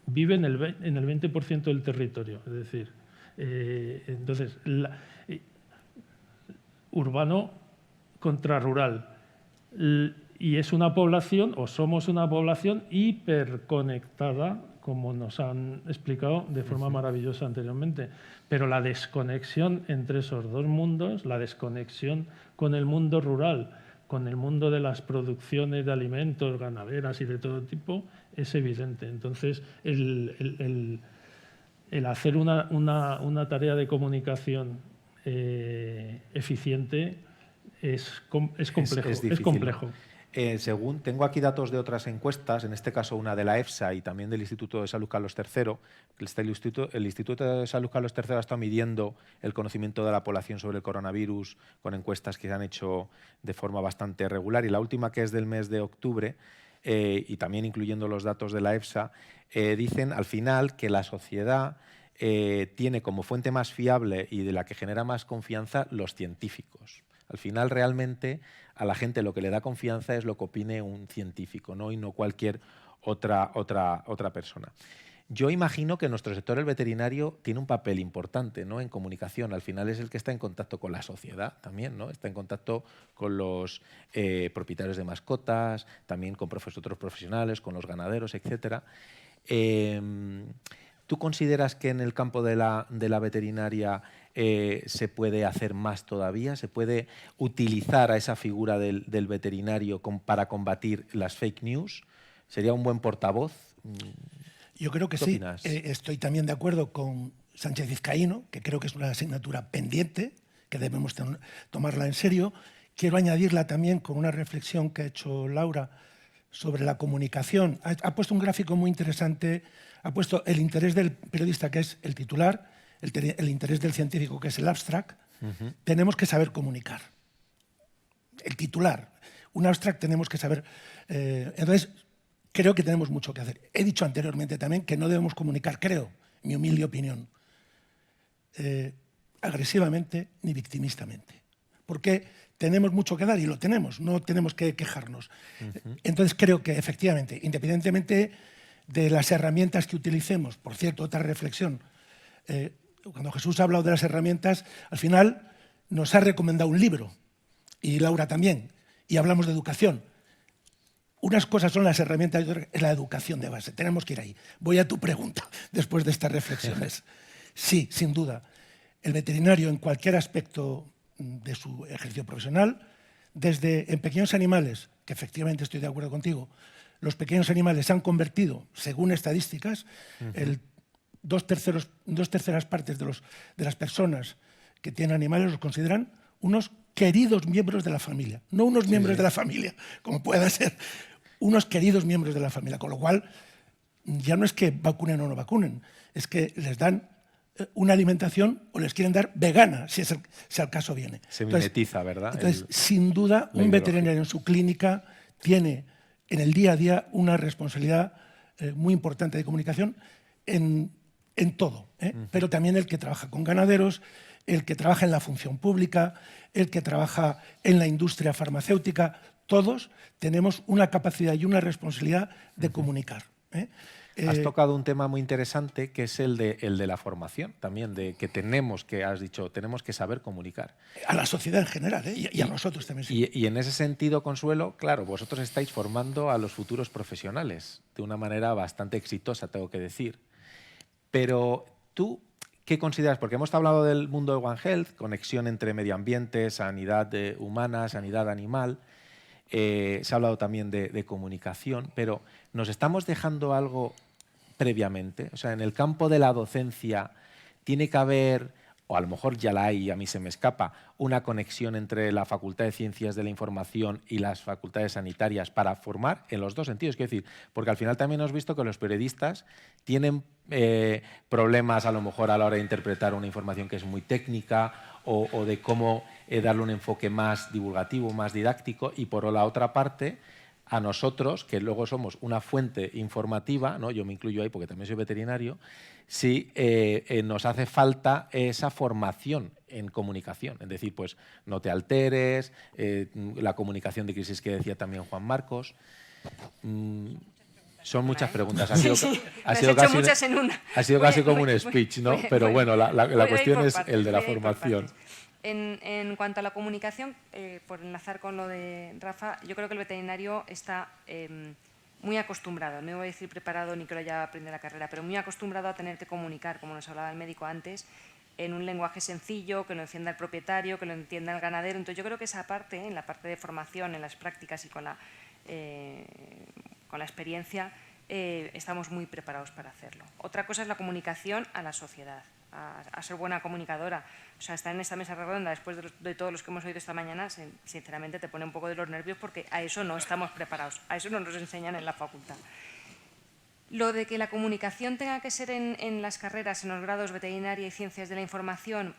vive en el 20% del territorio. Es decir, entonces, urbano contra rural. Y es una población, o somos una población hiperconectada, como nos han explicado de forma maravillosa anteriormente. Pero la desconexión entre esos dos mundos, la desconexión con el mundo rural, con el mundo de las producciones de alimentos, ganaderas y de todo tipo, es evidente. Entonces, el hacer una tarea de comunicación eficiente es complejo. Es complejo. Según tengo aquí datos de otras encuestas, en este caso una de la EFSA y también del Instituto de Salud Carlos III, el Instituto de Salud Carlos III está midiendo el conocimiento de la población sobre el coronavirus con encuestas que se han hecho de forma bastante regular, y la última, que es del mes de octubre, y también incluyendo los datos de la EFSA, dicen al final que la sociedad tiene como fuente más fiable y de la que genera más confianza los científicos. Al final, realmente, a la gente lo que le da confianza es lo que opine un científico, ¿no? Y no cualquier otra persona. Yo imagino que nuestro sector, el veterinario, tiene un papel importante, ¿no?, en comunicación. Al final es el que está en contacto con la sociedad también, ¿no? Está en contacto con los propietarios de mascotas, también con otros profesionales, con los ganaderos, etc. ¿Tú consideras que en el campo de la veterinaria se puede hacer más todavía? ¿Se puede utilizar a esa figura del veterinario para combatir las fake news? ¿Sería un buen portavoz? Yo creo que sí. Estoy también de acuerdo con Sánchez Vizcaíno, que creo que es una asignatura pendiente, que debemos tomarla en serio. Quiero añadirla también con una reflexión que ha hecho Laura sobre la comunicación. Ha puesto un gráfico muy interesante, ha puesto el interés del periodista, que es el titular, el interés del científico, que es el abstract. Tenemos que saber comunicar. El titular. un abstract tenemos que saber. Entonces, creo que tenemos mucho que hacer. He dicho anteriormente también que no debemos comunicar, creo, mi humilde opinión, agresivamente ni victimistamente. Porque tenemos mucho que dar y lo tenemos, no tenemos que quejarnos. Entonces creo que efectivamente, independientemente de las herramientas que utilicemos, por cierto, otra reflexión, cuando Jesús ha hablado de las herramientas, al final nos ha recomendado un libro, y Laura también, y hablamos de educación. Unas cosas son las herramientas y otras es la educación de base. Tenemos que ir ahí. Voy a tu pregunta después de estas reflexiones. Sí, sin duda. El veterinario en cualquier aspecto de su ejercicio profesional, desde en pequeños animales, que efectivamente estoy de acuerdo contigo, los pequeños animales se han convertido, según estadísticas, dos terceras partes de las personas que tienen animales los consideran unos queridos miembros de la familia, no unos miembros de la familia, como pueda ser, unos queridos miembros de la familia, con lo cual ya no es que vacunen o no vacunen, es que les dan una alimentación o les quieren dar vegana, si al caso viene. Se mimetiza, ¿verdad? Entonces, sin duda, un veterinario en su clínica tiene en el día a día una responsabilidad muy importante de comunicación en todo, pero también el que trabaja con ganaderos, el que trabaja en la función pública, el que trabaja en la industria farmacéutica, todos tenemos una capacidad y una responsabilidad de comunicar. Has tocado un tema muy interesante que es el de la formación también, de que tenemos que saber comunicar. A la sociedad en general, y a nosotros también. Sí. Y en ese sentido, Consuelo, claro, vosotros estáis formando a los futuros profesionales de una manera bastante exitosa, tengo que decir. Pero tú, ¿qué consideras? Porque hemos hablado del mundo de One Health, conexión entre medio ambiente, sanidad humana, sanidad animal. Se ha hablado también de comunicación, pero ¿nos estamos dejando algo previamente? O sea, en el campo de la docencia tiene que haber, o a lo mejor ya la hay y a mí se me escapa, una conexión entre la Facultad de Ciencias de la Información y las facultades sanitarias para formar en los dos sentidos. Quiero decir, porque al final también hemos visto que los periodistas tienen problemas a lo mejor a la hora de interpretar una información que es muy técnica o de cómo darle un enfoque más divulgativo, más didáctico, y por la otra parte, a nosotros, que luego somos una fuente informativa, ¿no? Yo me incluyo ahí porque también soy veterinario, sí nos hace falta esa formación en comunicación. Es decir, pues no te alteres, la comunicación de crisis que decía también Juan Marcos. Son muchas preguntas. Ha sido casi como un speech, ¿no? Pero bueno, la cuestión es el de la formación. En cuanto a la comunicación, por enlazar con lo de Rafa, yo creo que el veterinario está muy acostumbrado, no voy a decir preparado ni que lo haya aprendido la carrera, pero muy acostumbrado a tener que comunicar, como nos hablaba el médico antes, en un lenguaje sencillo, que lo entienda el propietario, que lo entienda el ganadero. Entonces yo creo que esa parte, en la parte de formación, en las prácticas y con la experiencia, estamos muy preparados para hacerlo. Otra cosa es la comunicación a la sociedad, a ser buena comunicadora. O sea, estar en esta mesa redonda después de todos los que hemos oído esta mañana, sinceramente te pone un poco de los nervios porque a eso no estamos preparados, a eso no nos enseñan en la facultad. Lo de que la comunicación tenga que ser en las carreras, en los grados veterinaria y ciencias de la información,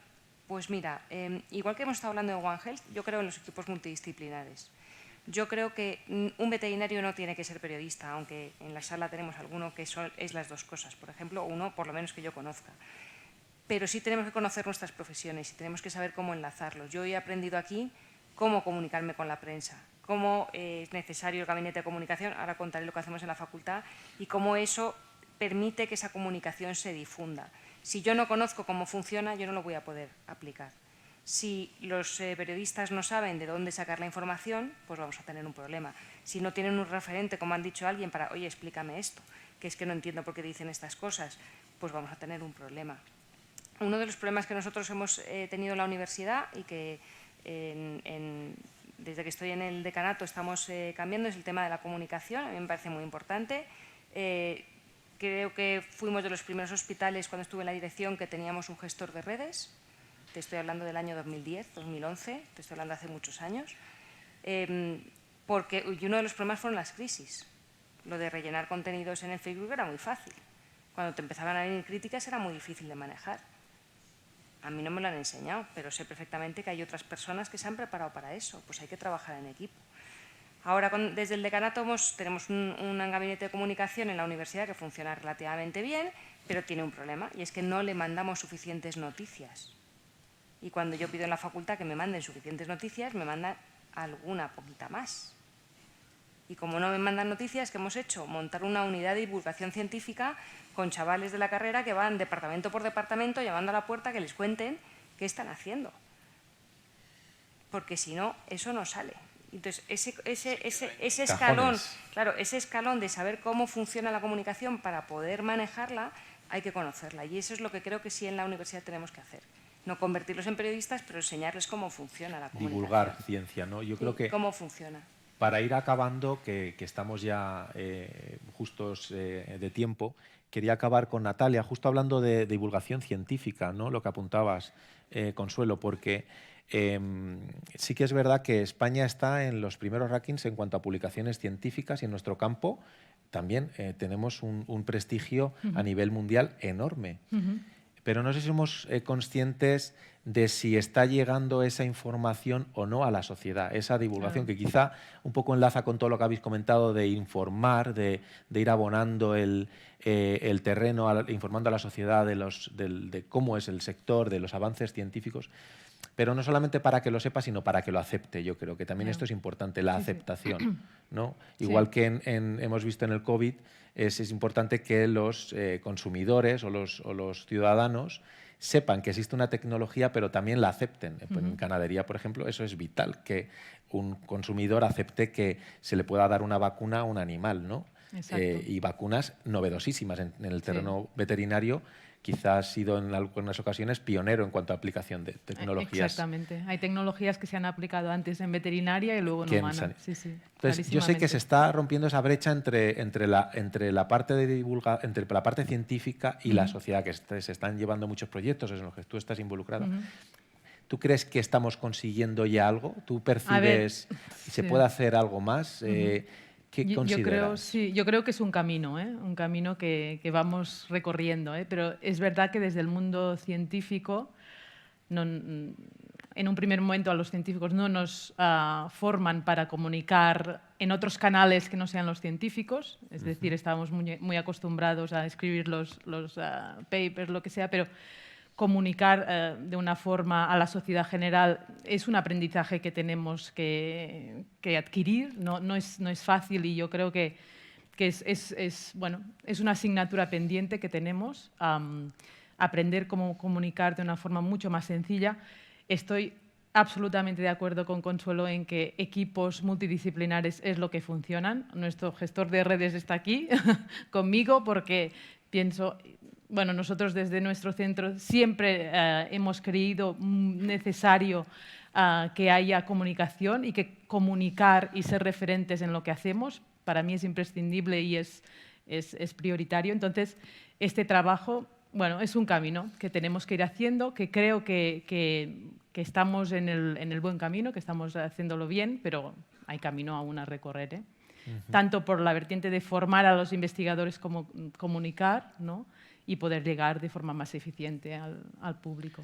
pues mira, igual que hemos estado hablando de One Health, yo creo en los equipos multidisciplinares. Yo creo que un veterinario no tiene que ser periodista, aunque en la sala tenemos alguno que es las dos cosas, por ejemplo, uno por lo menos que yo conozca. Pero sí tenemos que conocer nuestras profesiones y tenemos que saber cómo enlazarlos. Yo he aprendido aquí cómo comunicarme con la prensa, cómo es necesario el gabinete de comunicación, ahora contaré lo que hacemos en la facultad, y cómo eso permite que esa comunicación se difunda. Si yo no conozco cómo funciona, yo no lo voy a poder aplicar. Si los periodistas no saben de dónde sacar la información, pues vamos a tener un problema. Si no tienen un referente, como han dicho alguien, para, oye, explícame esto, que es que no entiendo por qué dicen estas cosas, pues vamos a tener un problema. Uno de los problemas que nosotros hemos tenido en la universidad y que desde que estoy en el decanato estamos cambiando es el tema de la comunicación. A mí me parece muy importante. Creo que fuimos de los primeros hospitales cuando estuve en la dirección que teníamos un gestor de redes. Te estoy hablando del año 2010, 2011, te estoy hablando de hace muchos años. Y uno de los problemas fueron las crisis. Lo de rellenar contenidos en el Facebook era muy fácil. Cuando te empezaban a venir críticas era muy difícil de manejar. A mí no me lo han enseñado, pero sé perfectamente que hay otras personas que se han preparado para eso. Pues hay que trabajar en equipo. Ahora, desde el decanato tenemos un gabinete de comunicación en la universidad que funciona relativamente bien, pero tiene un problema, y es que no le mandamos suficientes noticias. Y cuando yo pido en la facultad que me manden suficientes noticias, me mandan alguna poquita más. Y como no me mandan noticias, ¿qué hemos hecho? Montar una unidad de divulgación científica con chavales de la carrera que van departamento por departamento llamando a la puerta que les cuenten qué están haciendo. Porque si no, eso no sale. Entonces, ese escalón, claro, ese escalón de saber cómo funciona la comunicación para poder manejarla, hay que conocerla. Y eso es lo que creo que sí en la universidad tenemos que hacer. No convertirlos en periodistas, pero enseñarles cómo funciona la comunicación. Divulgar ciencia, ¿no? Yo creo que cómo funciona. Para ir acabando, que estamos ya justos de tiempo, quería acabar con Natalia, justo hablando de divulgación científica, ¿no? Lo que apuntabas, Consuelo, porque sí que es verdad que España está en los primeros rankings en cuanto a publicaciones científicas y en nuestro campo también tenemos un prestigio a nivel mundial enorme. Pero no sé si somos conscientes de si está llegando esa información o no a la sociedad, esa divulgación que quizá un poco enlaza con todo lo que habéis comentado de informar, de ir abonando el terreno, informando a la sociedad de cómo es el sector, de los avances científicos, pero no solamente para que lo sepa, sino para que lo acepte. Yo creo que también esto es importante, la aceptación, ¿no? Igual que hemos visto en el COVID, es importante que los consumidores o los ciudadanos sepan que existe una tecnología, pero también la acepten. En ganadería, por ejemplo, eso es vital, que un consumidor acepte que se le pueda dar una vacuna a un animal, ¿no? Y vacunas novedosísimas en el terreno veterinario. Quizás ha sido en algunas ocasiones pionero en cuanto a aplicación de tecnologías. Exactamente. Hay tecnologías que se han aplicado antes en veterinaria y luego en humana. Entonces, yo sé que se está rompiendo esa brecha entre la parte entre la parte científica y la sociedad, que se están llevando muchos proyectos en los que tú estás involucrada. ¿Tú crees que estamos consiguiendo ya algo? ¿Tú percibes si se puede hacer algo más? ¿Qué consideras? Yo creo que es un camino que vamos recorriendo, pero es verdad que desde el mundo científico, en un primer momento a los científicos no nos forman para comunicar en otros canales que no sean los científicos, es decir, estábamos muy acostumbrados a escribir los papers, lo que sea, pero comunicar de una forma a la sociedad general es un aprendizaje que tenemos que adquirir, no es fácil, y yo creo que es una asignatura pendiente que tenemos, aprender cómo comunicar de una forma mucho más sencilla. Estoy absolutamente de acuerdo con Consuelo en que equipos multidisciplinares es lo que funcionan. Nuestro gestor de redes está aquí conmigo porque pienso... Bueno, nosotros desde nuestro centro siempre hemos creído necesario que haya comunicación y que comunicar y ser referentes en lo que hacemos, para mí es imprescindible y es prioritario. Entonces, este trabajo, bueno, es un camino que tenemos que ir haciendo, que creo que estamos en el buen camino, que estamos haciéndolo bien, pero hay camino aún a recorrer, tanto por la vertiente de formar a los investigadores como comunicar, ¿no? Y poder llegar de forma más eficiente al público.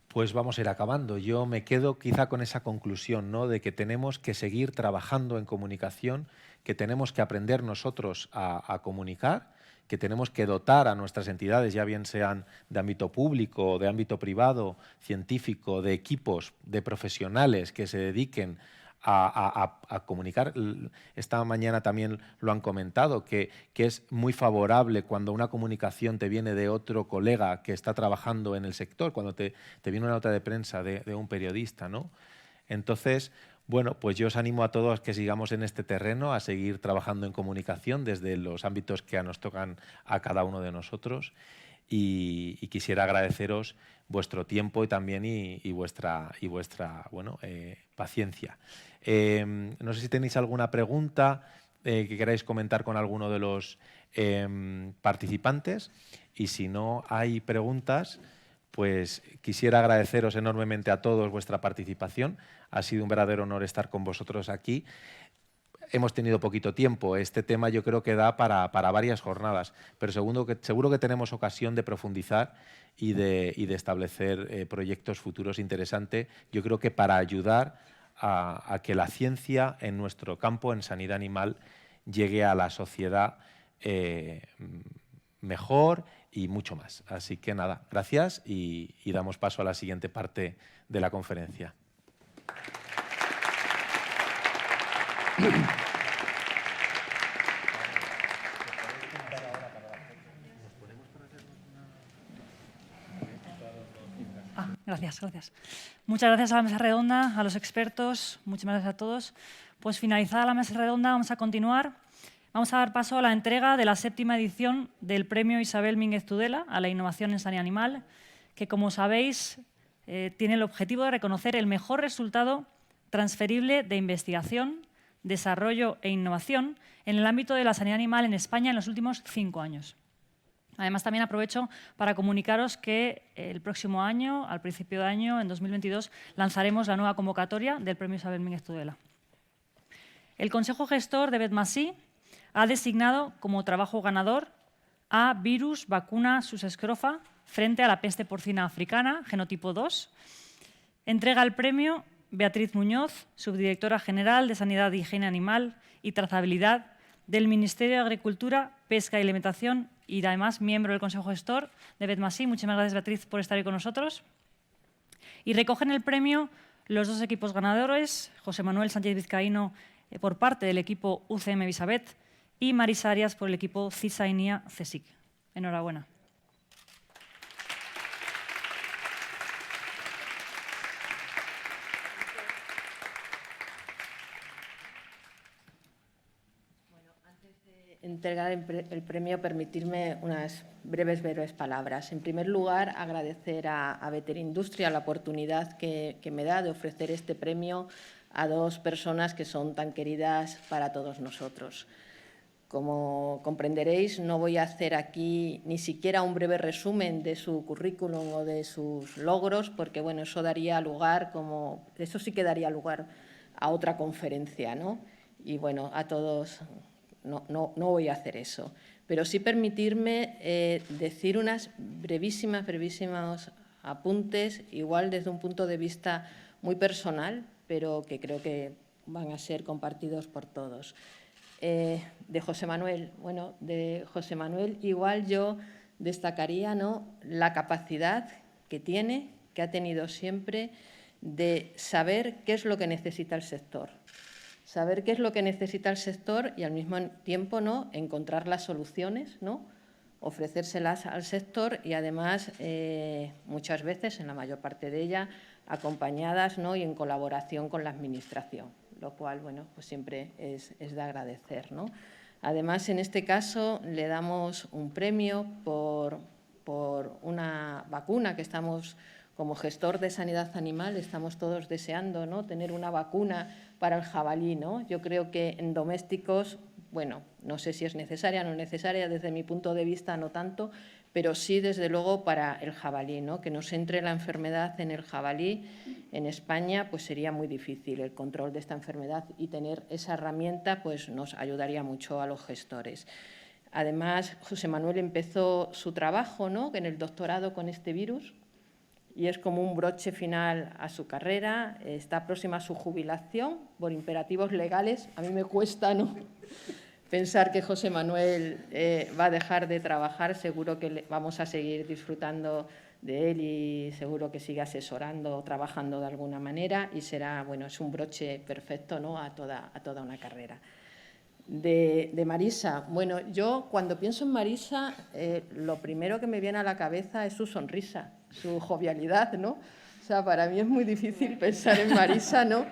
Pues vamos a ir acabando. Yo me quedo quizá con esa conclusión, ¿no? De que tenemos que seguir trabajando en comunicación, que tenemos que aprender nosotros a comunicar, que tenemos que dotar a nuestras entidades, ya bien sean de ámbito público, de ámbito privado, científico, de equipos, de profesionales que se dediquen a comunicar. Esta mañana también lo han comentado, que es muy favorable cuando una comunicación te viene de otro colega que está trabajando en el sector, cuando te viene una nota de prensa de un periodista, ¿no? Entonces, bueno, pues yo os animo a todos que sigamos en este terreno, a seguir trabajando en comunicación desde los ámbitos que nos tocan a cada uno de nosotros. Y quisiera agradeceros vuestro tiempo y también vuestra paciencia. No sé si tenéis alguna pregunta que queráis comentar con alguno de los participantes, y si no hay preguntas, pues quisiera agradeceros enormemente a todos vuestra participación. Ha sido un verdadero honor estar con vosotros aquí. Hemos tenido poquito tiempo. Este tema yo creo que da para varias jornadas, pero seguro que tenemos ocasión de profundizar y de establecer proyectos futuros interesantes. Yo creo que para ayudar a que la ciencia en nuestro campo, en sanidad animal, llegue a la sociedad mejor y mucho más. Así que nada, gracias y damos paso a la siguiente parte de la conferencia. Gracias. Muchas gracias a la mesa redonda, a los expertos, muchas gracias a todos. Pues finalizada la mesa redonda, vamos a continuar. Vamos a dar paso a la entrega de la 7ª edición del Premio Isabel Mínguez Tudela a la innovación en sanidad animal, que, como sabéis, tiene el objetivo de reconocer el mejor resultado transferible de investigación, desarrollo e innovación en el ámbito de la sanidad animal en España en los últimos 5 años. Además, también aprovecho para comunicaros que el próximo año, al principio de año, en 2022, lanzaremos la nueva convocatoria del Premio Isabel Mínguez Tudela. El Consejo Gestor de Vetmasí ha designado como trabajo ganador a Virus Vacuna Sus-Escrofa frente a la peste porcina africana, genotipo 2. Entrega el premio Beatriz Muñoz, subdirectora general de Sanidad e Higiene Animal y Trazabilidad del Ministerio de Agricultura, Pesca y Alimentación y además miembro del Consejo Gestor de Vetmasí. Muchas gracias, Beatriz, por estar hoy con nosotros. Y recogen el premio los 2 equipos ganadores, José Manuel Sánchez Vizcaíno por parte del equipo UCM Visabet y Marisa Arias por el equipo CISA-INIA CSIC. Enhorabuena. Entregar el premio, permitirme unas breves palabras. En primer lugar, agradecer a Veterindustria la oportunidad que me da de ofrecer este premio a 2 personas que son tan queridas para todos nosotros. Como comprenderéis, no voy a hacer aquí ni siquiera un breve resumen de su currículum o de sus logros, porque bueno, eso sí que daría lugar a otra conferencia, ¿no? Y bueno, a todos no voy a hacer eso. Pero sí permitirme decir unas brevísimos apuntes, igual desde un punto de vista muy personal, pero que creo que van a ser compartidos por todos. De José Manuel, bueno, de José Manuel igual yo destacaría, ¿no?, la capacidad que tiene, que ha tenido siempre, de saber qué es lo que necesita el sector. Saber qué es lo que necesita el sector y al mismo tiempo, ¿no?, encontrar las soluciones, ¿no?, ofrecérselas al sector y además muchas veces, en la mayor parte de ellas, acompañadas, ¿no?, y en colaboración con la Administración, lo cual, bueno, pues siempre es de agradecer, ¿no? Además, en este caso, le damos un premio por una vacuna que estamos, como gestor de sanidad animal, estamos todos deseando, ¿no?, tener una vacuna para el jabalí, ¿no? Yo creo que en domésticos, bueno, no sé si es necesaria o no necesaria, desde mi punto de vista no tanto, pero sí, desde luego, para el jabalí, ¿no? Que nos entre la enfermedad en el jabalí en España, pues sería muy difícil el control de esta enfermedad y tener esa herramienta pues nos ayudaría mucho a los gestores. Además, José Manuel empezó su trabajo, ¿no?, en el doctorado con este virus y es como un broche final a su carrera. Está próxima a su jubilación por imperativos legales. A mí me cuesta, ¿no?, pensar que José Manuel va a dejar de trabajar. Seguro que vamos a seguir disfrutando de él y seguro que sigue asesorando, trabajando de alguna manera y será, bueno, es un broche perfecto, ¿no?, a toda una carrera. De Marisa, bueno, yo cuando pienso en Marisa, lo primero que me viene a la cabeza es su sonrisa, su jovialidad, ¿no? O sea, para mí es muy difícil pensar en Marisa, ¿no?,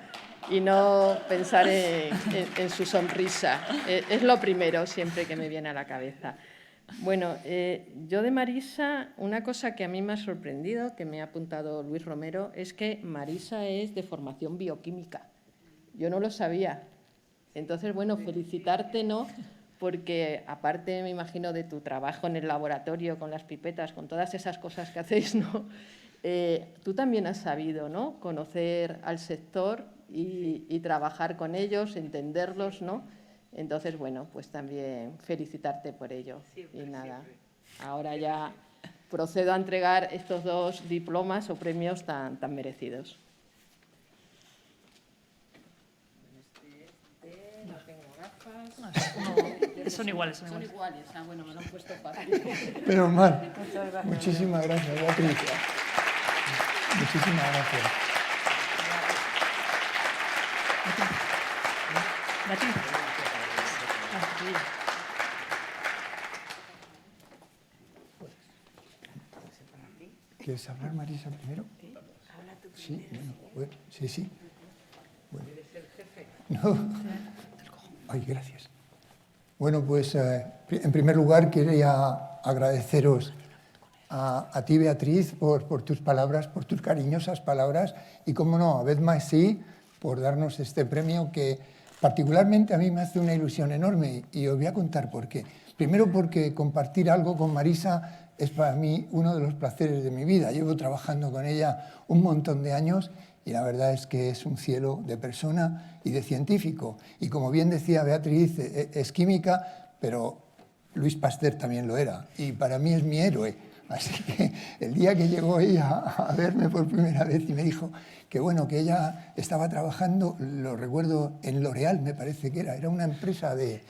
y no pensar en su sonrisa. Es lo primero siempre que me viene a la cabeza. Bueno, yo de Marisa, una cosa que a mí me ha sorprendido, que me ha apuntado Luis Romero, es que Marisa es de formación bioquímica. Yo no lo sabía. Entonces, bueno, felicitarte, ¿no?, porque aparte, me imagino, de tu trabajo en el laboratorio, con las pipetas, con todas esas cosas que hacéis, ¿no?, tú también has sabido, ¿no?, conocer al sector y trabajar con ellos, entenderlos, ¿no? Entonces, bueno, pues también felicitarte por ello. Siempre, y nada, ahora ya procedo a entregar estos 2 diplomas o premios tan merecidos. Son iguales. Son iguales. Ah, bueno, me lo han puesto fácil. Pero mal. Muchísimas gracias, Beatriz. Muchísimas gracias. ¿Quieres hablar, Marisa, primero? Habla tú Sí, bueno, sí. Bueno. No. Ay, gracias. Bueno, pues en primer lugar quería agradeceros a ti, Beatriz, por tus palabras, por tus cariñosas palabras y, cómo no, a BET+I por darnos este premio que particularmente a mí me hace una ilusión enorme y os voy a contar por qué. Primero porque compartir algo con Marisa es para mí uno de los placeres de mi vida. Llevo trabajando con ella un montón de años y la verdad es que es un cielo de persona y de científico. Y como bien decía Beatriz, es química, pero Luis Pasteur también lo era y para mí es mi héroe. Así que el día que llegó ella a verme por primera vez y me dijo que bueno, que ella estaba trabajando, lo recuerdo, en L'Oréal, me parece que era una empresa de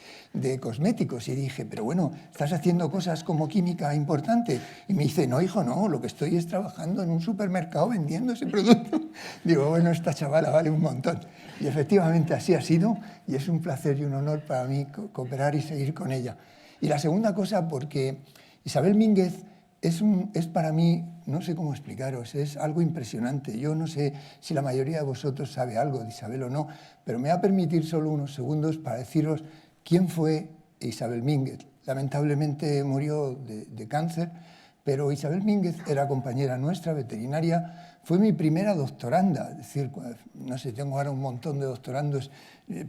cosméticos, y dije, pero bueno, estás haciendo cosas como química importante. Y me dice, no, hijo, no, lo que estoy es trabajando en un supermercado vendiendo ese producto. Digo, bueno, esta chavala vale un montón. Y efectivamente así ha sido, y es un placer y un honor para mí cooperar y seguir con ella. Y la segunda cosa, porque Isabel Mínguez es para mí, no sé cómo explicaros, es algo impresionante. Yo no sé si la mayoría de vosotros sabe algo de Isabel o no, pero me va a permitir solo unos segundos para deciros quién fue Isabel Mínguez. Lamentablemente murió de cáncer, pero Isabel Mínguez era compañera nuestra, veterinaria, fue mi primera doctoranda. Es decir, no sé, tengo ahora un montón de doctorandos,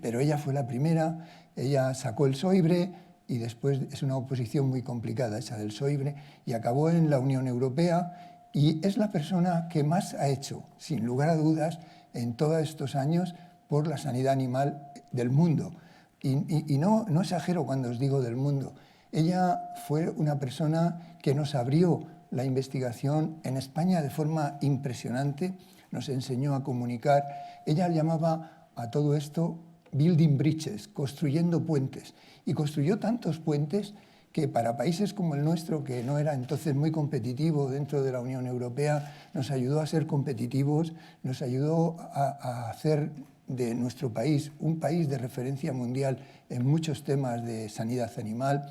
pero ella fue la primera, ella sacó el SOIBRE, y después es una oposición muy complicada esa del SOIBRE, y acabó en la Unión Europea, y es la persona que más ha hecho, sin lugar a dudas, en todos estos años por la sanidad animal del mundo. Y no exagero cuando os digo del mundo. Ella fue una persona que nos abrió la investigación en España de forma impresionante, nos enseñó a comunicar. Ella llamaba a todo esto building bridges, construyendo puentes. Y construyó tantos puentes que para países como el nuestro, que no era entonces muy competitivo dentro de la Unión Europea, nos ayudó a ser competitivos, nos ayudó a hacer de nuestro país un país de referencia mundial en muchos temas de sanidad animal.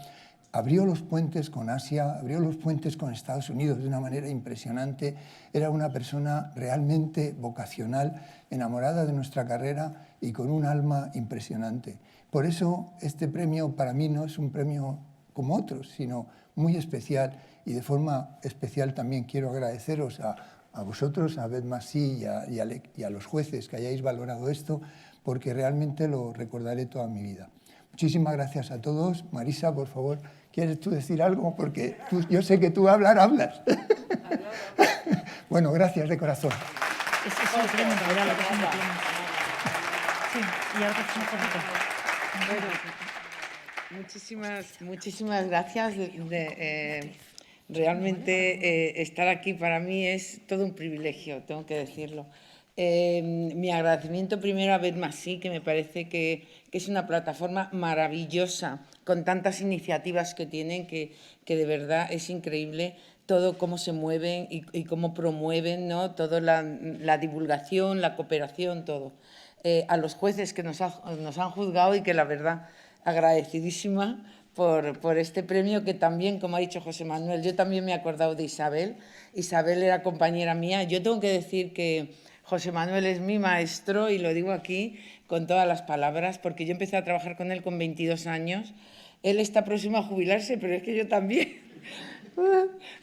Abrió los puentes con Asia, abrió los puentes con Estados Unidos de una manera impresionante. Era una persona realmente vocacional, enamorada de nuestra carrera y con un alma impresionante. Por eso este premio para mí no es un premio como otros, sino muy especial, y de forma especial también quiero agradeceros a vosotros, a BET+I y a los jueces que hayáis valorado esto, porque realmente lo recordaré toda mi vida. Muchísimas gracias a todos. Marisa, por favor, ¿quieres tú decir algo? Porque yo sé que tú hablas. Bueno, gracias de corazón. Es el premio, en realidad, lo que son de premios. Sí, y ahora te hacemos Bueno, muchísimas gracias. Realmente estar aquí para mí es todo un privilegio, tengo que decirlo. Mi agradecimiento primero a BET+I, que me parece que es una plataforma maravillosa, con tantas iniciativas que tienen, que de verdad es increíble todo cómo se mueven y cómo promueven, ¿no? Toda la divulgación, la cooperación, todo. A los jueces que nos han juzgado y que la verdad agradecidísima por este premio, que también, como ha dicho José Manuel, yo también me he acordado de Isabel. Isabel era compañera mía. Yo tengo que decir que José Manuel es mi maestro, y lo digo aquí con todas las palabras, porque yo empecé a trabajar con él con 22 años. Él está próximo a jubilarse, pero es que yo también.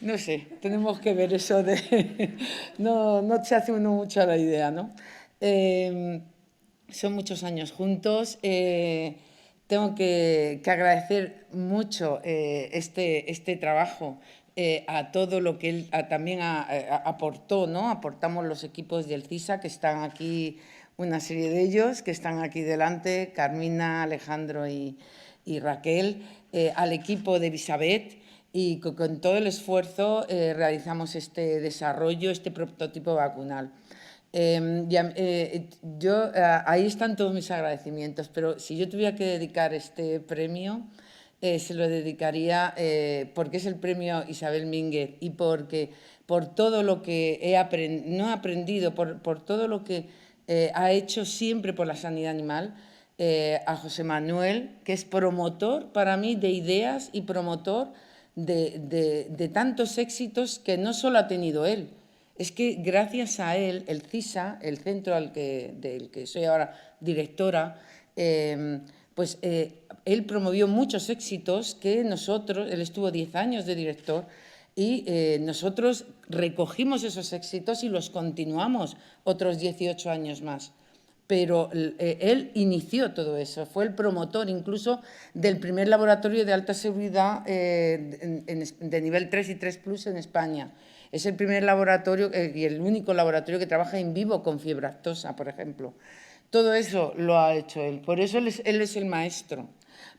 No sé, tenemos que ver eso de... No se hace uno mucho a la idea, ¿no? Son muchos años juntos. Tengo que agradecer mucho este trabajo a todo lo que él también aportó, ¿no? Aportamos los equipos del CISA, que están aquí, una serie de ellos, que están aquí delante, Carmina, Alejandro y Raquel, al equipo de Visabet, y con todo el esfuerzo realizamos este desarrollo, este prototipo vacunal. Ahí están todos mis agradecimientos, pero si yo tuviera que dedicar este premio, se lo dedicaría porque es el premio Isabel Mínguez y porque por todo lo que no he aprendido, por todo lo que ha hecho siempre por la sanidad animal, a José Manuel, que es promotor para mí de ideas y promotor de tantos éxitos que no solo ha tenido él. Es que gracias a él, el CISA, el centro del que soy ahora directora, él promovió muchos éxitos que nosotros, él estuvo 10 años de director, y nosotros recogimos esos éxitos y los continuamos otros 18 años más. Pero él inició todo eso, fue el promotor incluso del primer laboratorio de alta seguridad de nivel 3 y 3+ en España. Es el primer laboratorio y el único laboratorio que trabaja en vivo con fiebre aftosa, por ejemplo. Todo eso lo ha hecho él, por eso él es el maestro.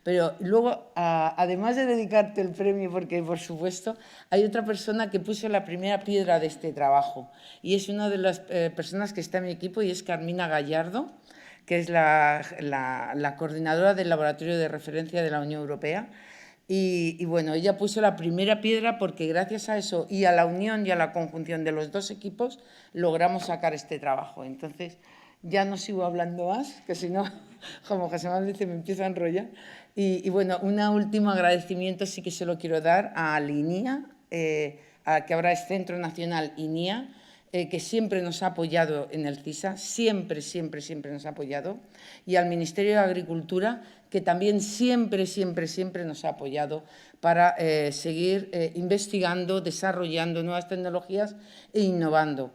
Pero luego, además de dedicarte el premio, porque por supuesto hay otra persona que puso la primera piedra de este trabajo y es una de las personas que está en mi equipo y es Carmina Gallardo, que es la coordinadora del Laboratorio de Referencia de la Unión Europea. Y bueno, ella puso la primera piedra porque gracias a eso y a la unión y a la conjunción de los dos equipos logramos sacar este trabajo. Entonces, ya no sigo hablando más, que si no, como José Manuel dice, me empiezo a enrollar. Y bueno, un último agradecimiento sí que se lo quiero dar a INIA, que ahora es Centro Nacional INIA, que siempre nos ha apoyado en el CISA, siempre nos ha apoyado, y al Ministerio de Agricultura, que también siempre nos ha apoyado para seguir investigando, desarrollando nuevas tecnologías e innovando.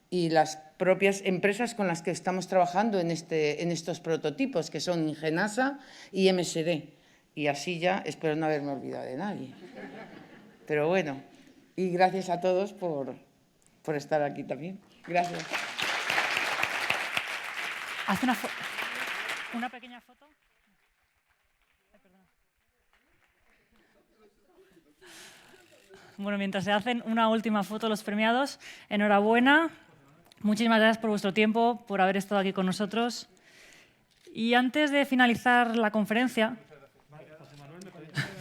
Y las propias empresas con las que estamos trabajando en estos prototipos, que son Ingenasa y MSD. Y así ya espero no haberme olvidado de nadie. Pero bueno, y gracias a todos por estar aquí también. Gracias. Haz una pequeña foto. Bueno, mientras se hacen una última foto los premiados, enhorabuena. Muchísimas gracias por vuestro tiempo, por haber estado aquí con nosotros. Y antes de finalizar la conferencia,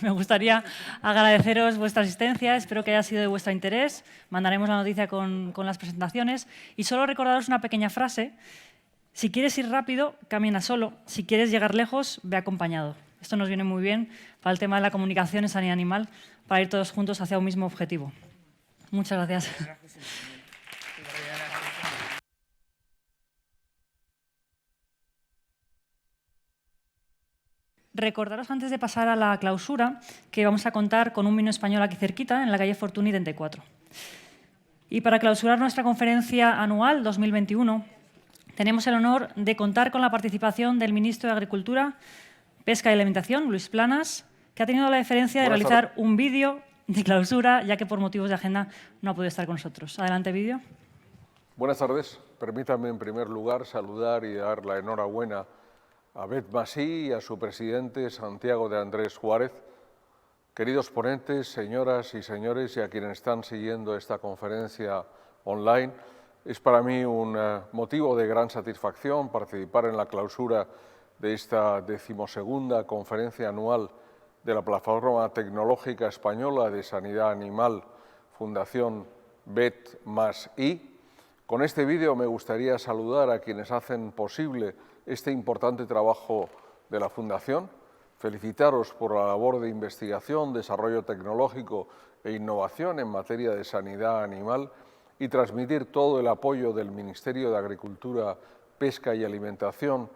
me gustaría agradeceros vuestra asistencia, espero que haya sido de vuestro interés. Mandaremos la noticia con las presentaciones. Y solo recordaros una pequeña frase. Si quieres ir rápido, camina solo. Si quieres llegar lejos, ve acompañado. Esto nos viene muy bien para el tema de la comunicación en sanidad animal, para ir todos juntos hacia un mismo objetivo. Muchas gracias. Recordaros antes de pasar a la clausura que vamos a contar con un vino español aquí cerquita, en la calle Fortuny 34. Y para clausurar nuestra conferencia anual 2021, tenemos el honor de contar con la participación del ministro de Agricultura, Pesca y Alimentación, Luis Planas, que ha tenido la deferencia de realizar un vídeo de clausura, ya que por motivos de agenda no ha podido estar con nosotros. Adelante, vídeo. Buenas tardes. Permítanme, en primer lugar, saludar y dar la enhorabuena a Vetmasí y a su presidente, Santiago de Andrés Juárez. Queridos ponentes, señoras y señores, y a quienes están siguiendo esta conferencia online, es para mí un motivo de gran satisfacción participar en la clausura de esta 12ª conferencia anual de la Plataforma Tecnológica Española de Sanidad Animal, Fundación Vetmasí. Con este vídeo me gustaría saludar a quienes hacen posible este importante trabajo de la Fundación, felicitaros por la labor de investigación, desarrollo tecnológico e innovación en materia de sanidad animal y transmitir todo el apoyo del Ministerio de Agricultura, Pesca y Alimentación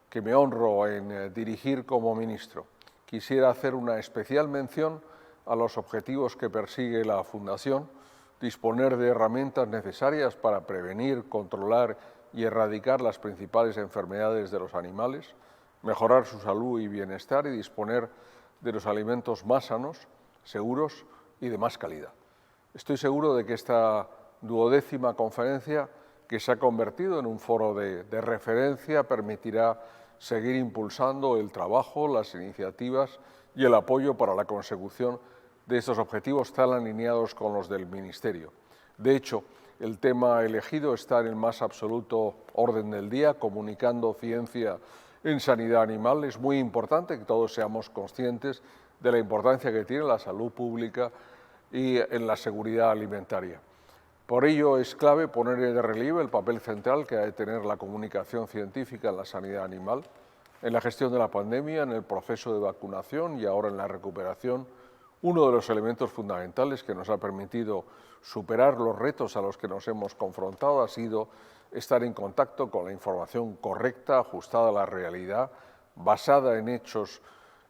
que me honro en dirigir como ministro. Quisiera hacer una especial mención a los objetivos que persigue la Fundación, disponer de herramientas necesarias para prevenir, controlar y erradicar las principales enfermedades de los animales, mejorar su salud y bienestar y disponer de los alimentos más sanos, seguros y de más calidad. Estoy seguro de que esta 12ª conferencia, que se ha convertido en un foro de referencia, permitirá seguir impulsando el trabajo, las iniciativas y el apoyo para la consecución de estos objetivos tan alineados con los del Ministerio. De hecho, el tema elegido está en el más absoluto orden del día, comunicando ciencia en sanidad animal. Es muy importante que todos seamos conscientes de la importancia que tiene la salud pública y en la seguridad alimentaria. Por ello es clave poner de relieve el papel central que ha de tener la comunicación científica en la sanidad animal, en la gestión de la pandemia, en el proceso de vacunación y ahora en la recuperación. Uno de los elementos fundamentales que nos ha permitido superar los retos a los que nos hemos confrontado ha sido estar en contacto con la información correcta, ajustada a la realidad, basada en hechos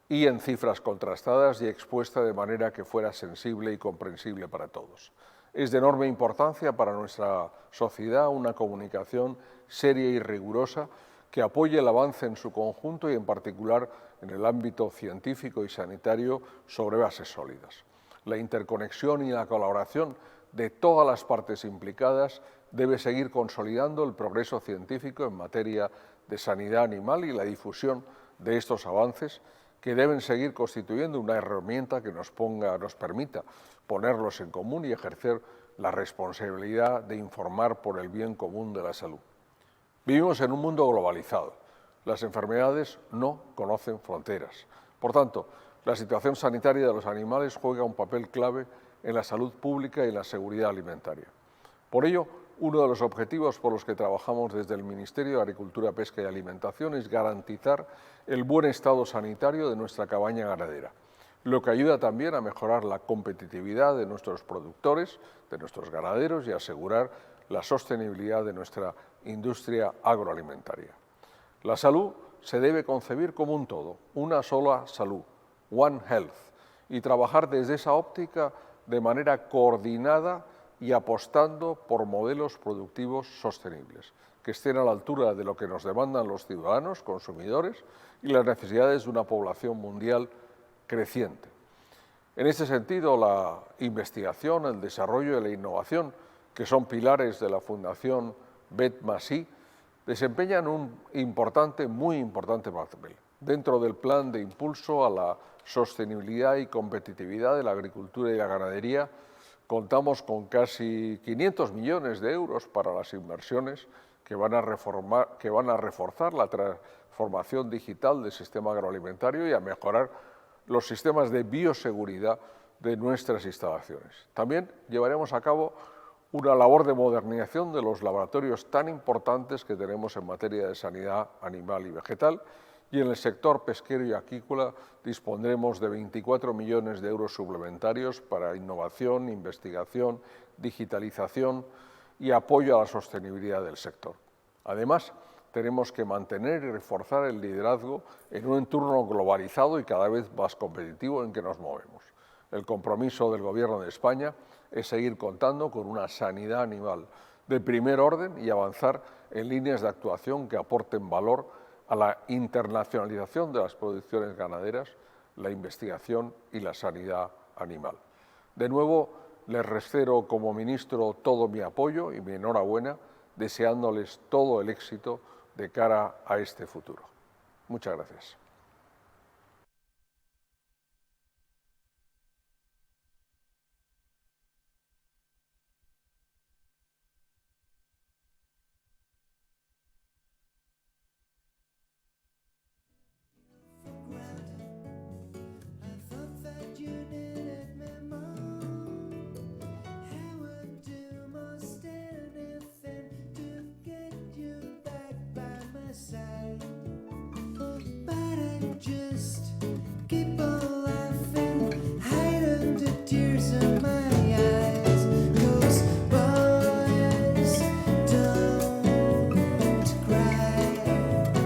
y en cifras contrastadas y expuesta de manera que fuera sensible y comprensible para todos. Es de enorme importancia para nuestra sociedad una comunicación seria y rigurosa que apoye el avance en su conjunto y en particular en el ámbito científico y sanitario sobre bases sólidas. La interconexión y la colaboración de todas las partes implicadas debe seguir consolidando el progreso científico en materia de sanidad animal y la difusión de estos avances que deben seguir constituyendo una herramienta que nos permita ponerlos en común y ejercer la responsabilidad de informar por el bien común de la salud. Vivimos en un mundo globalizado. Las enfermedades no conocen fronteras. Por tanto, la situación sanitaria de los animales juega un papel clave en la salud pública y en la seguridad alimentaria. Por ello, uno de los objetivos por los que trabajamos desde el Ministerio de Agricultura, Pesca y Alimentación es garantizar el buen estado sanitario de nuestra cabaña ganadera, lo que ayuda también a mejorar la competitividad de nuestros productores, de nuestros ganaderos y a asegurar la sostenibilidad de nuestra industria agroalimentaria. La salud se debe concebir como un todo, una sola salud, One Health, y trabajar desde esa óptica de manera coordinada y apostando por modelos productivos sostenibles, que estén a la altura de lo que nos demandan los ciudadanos, consumidores, y las necesidades de una población mundial creciente. En este sentido, la investigación, el desarrollo y la innovación, que son pilares de la Fundación Bet+I, desempeñan un muy importante papel dentro del plan de impulso a la sostenibilidad y competitividad de la agricultura y la ganadería. Contamos con casi 500 millones de euros para las inversiones que van a reforzar la transformación digital del sistema agroalimentario y a mejorar los sistemas de bioseguridad de nuestras instalaciones. También llevaremos a cabo una labor de modernización de los laboratorios tan importantes que tenemos en materia de sanidad animal y vegetal, y en el sector pesquero y acuícola dispondremos de 24 millones de euros suplementarios para innovación, investigación, digitalización y apoyo a la sostenibilidad del sector. Además, tenemos que mantener y reforzar el liderazgo en un entorno globalizado y cada vez más competitivo en que nos movemos. El compromiso del Gobierno de España es seguir contando con una sanidad animal de primer orden y avanzar en líneas de actuación que aporten valor a la internacionalización de las producciones ganaderas, la investigación y la sanidad animal. De nuevo, les reitero como ministro todo mi apoyo y mi enhorabuena, deseándoles todo el éxito de cara a este futuro. Muchas gracias.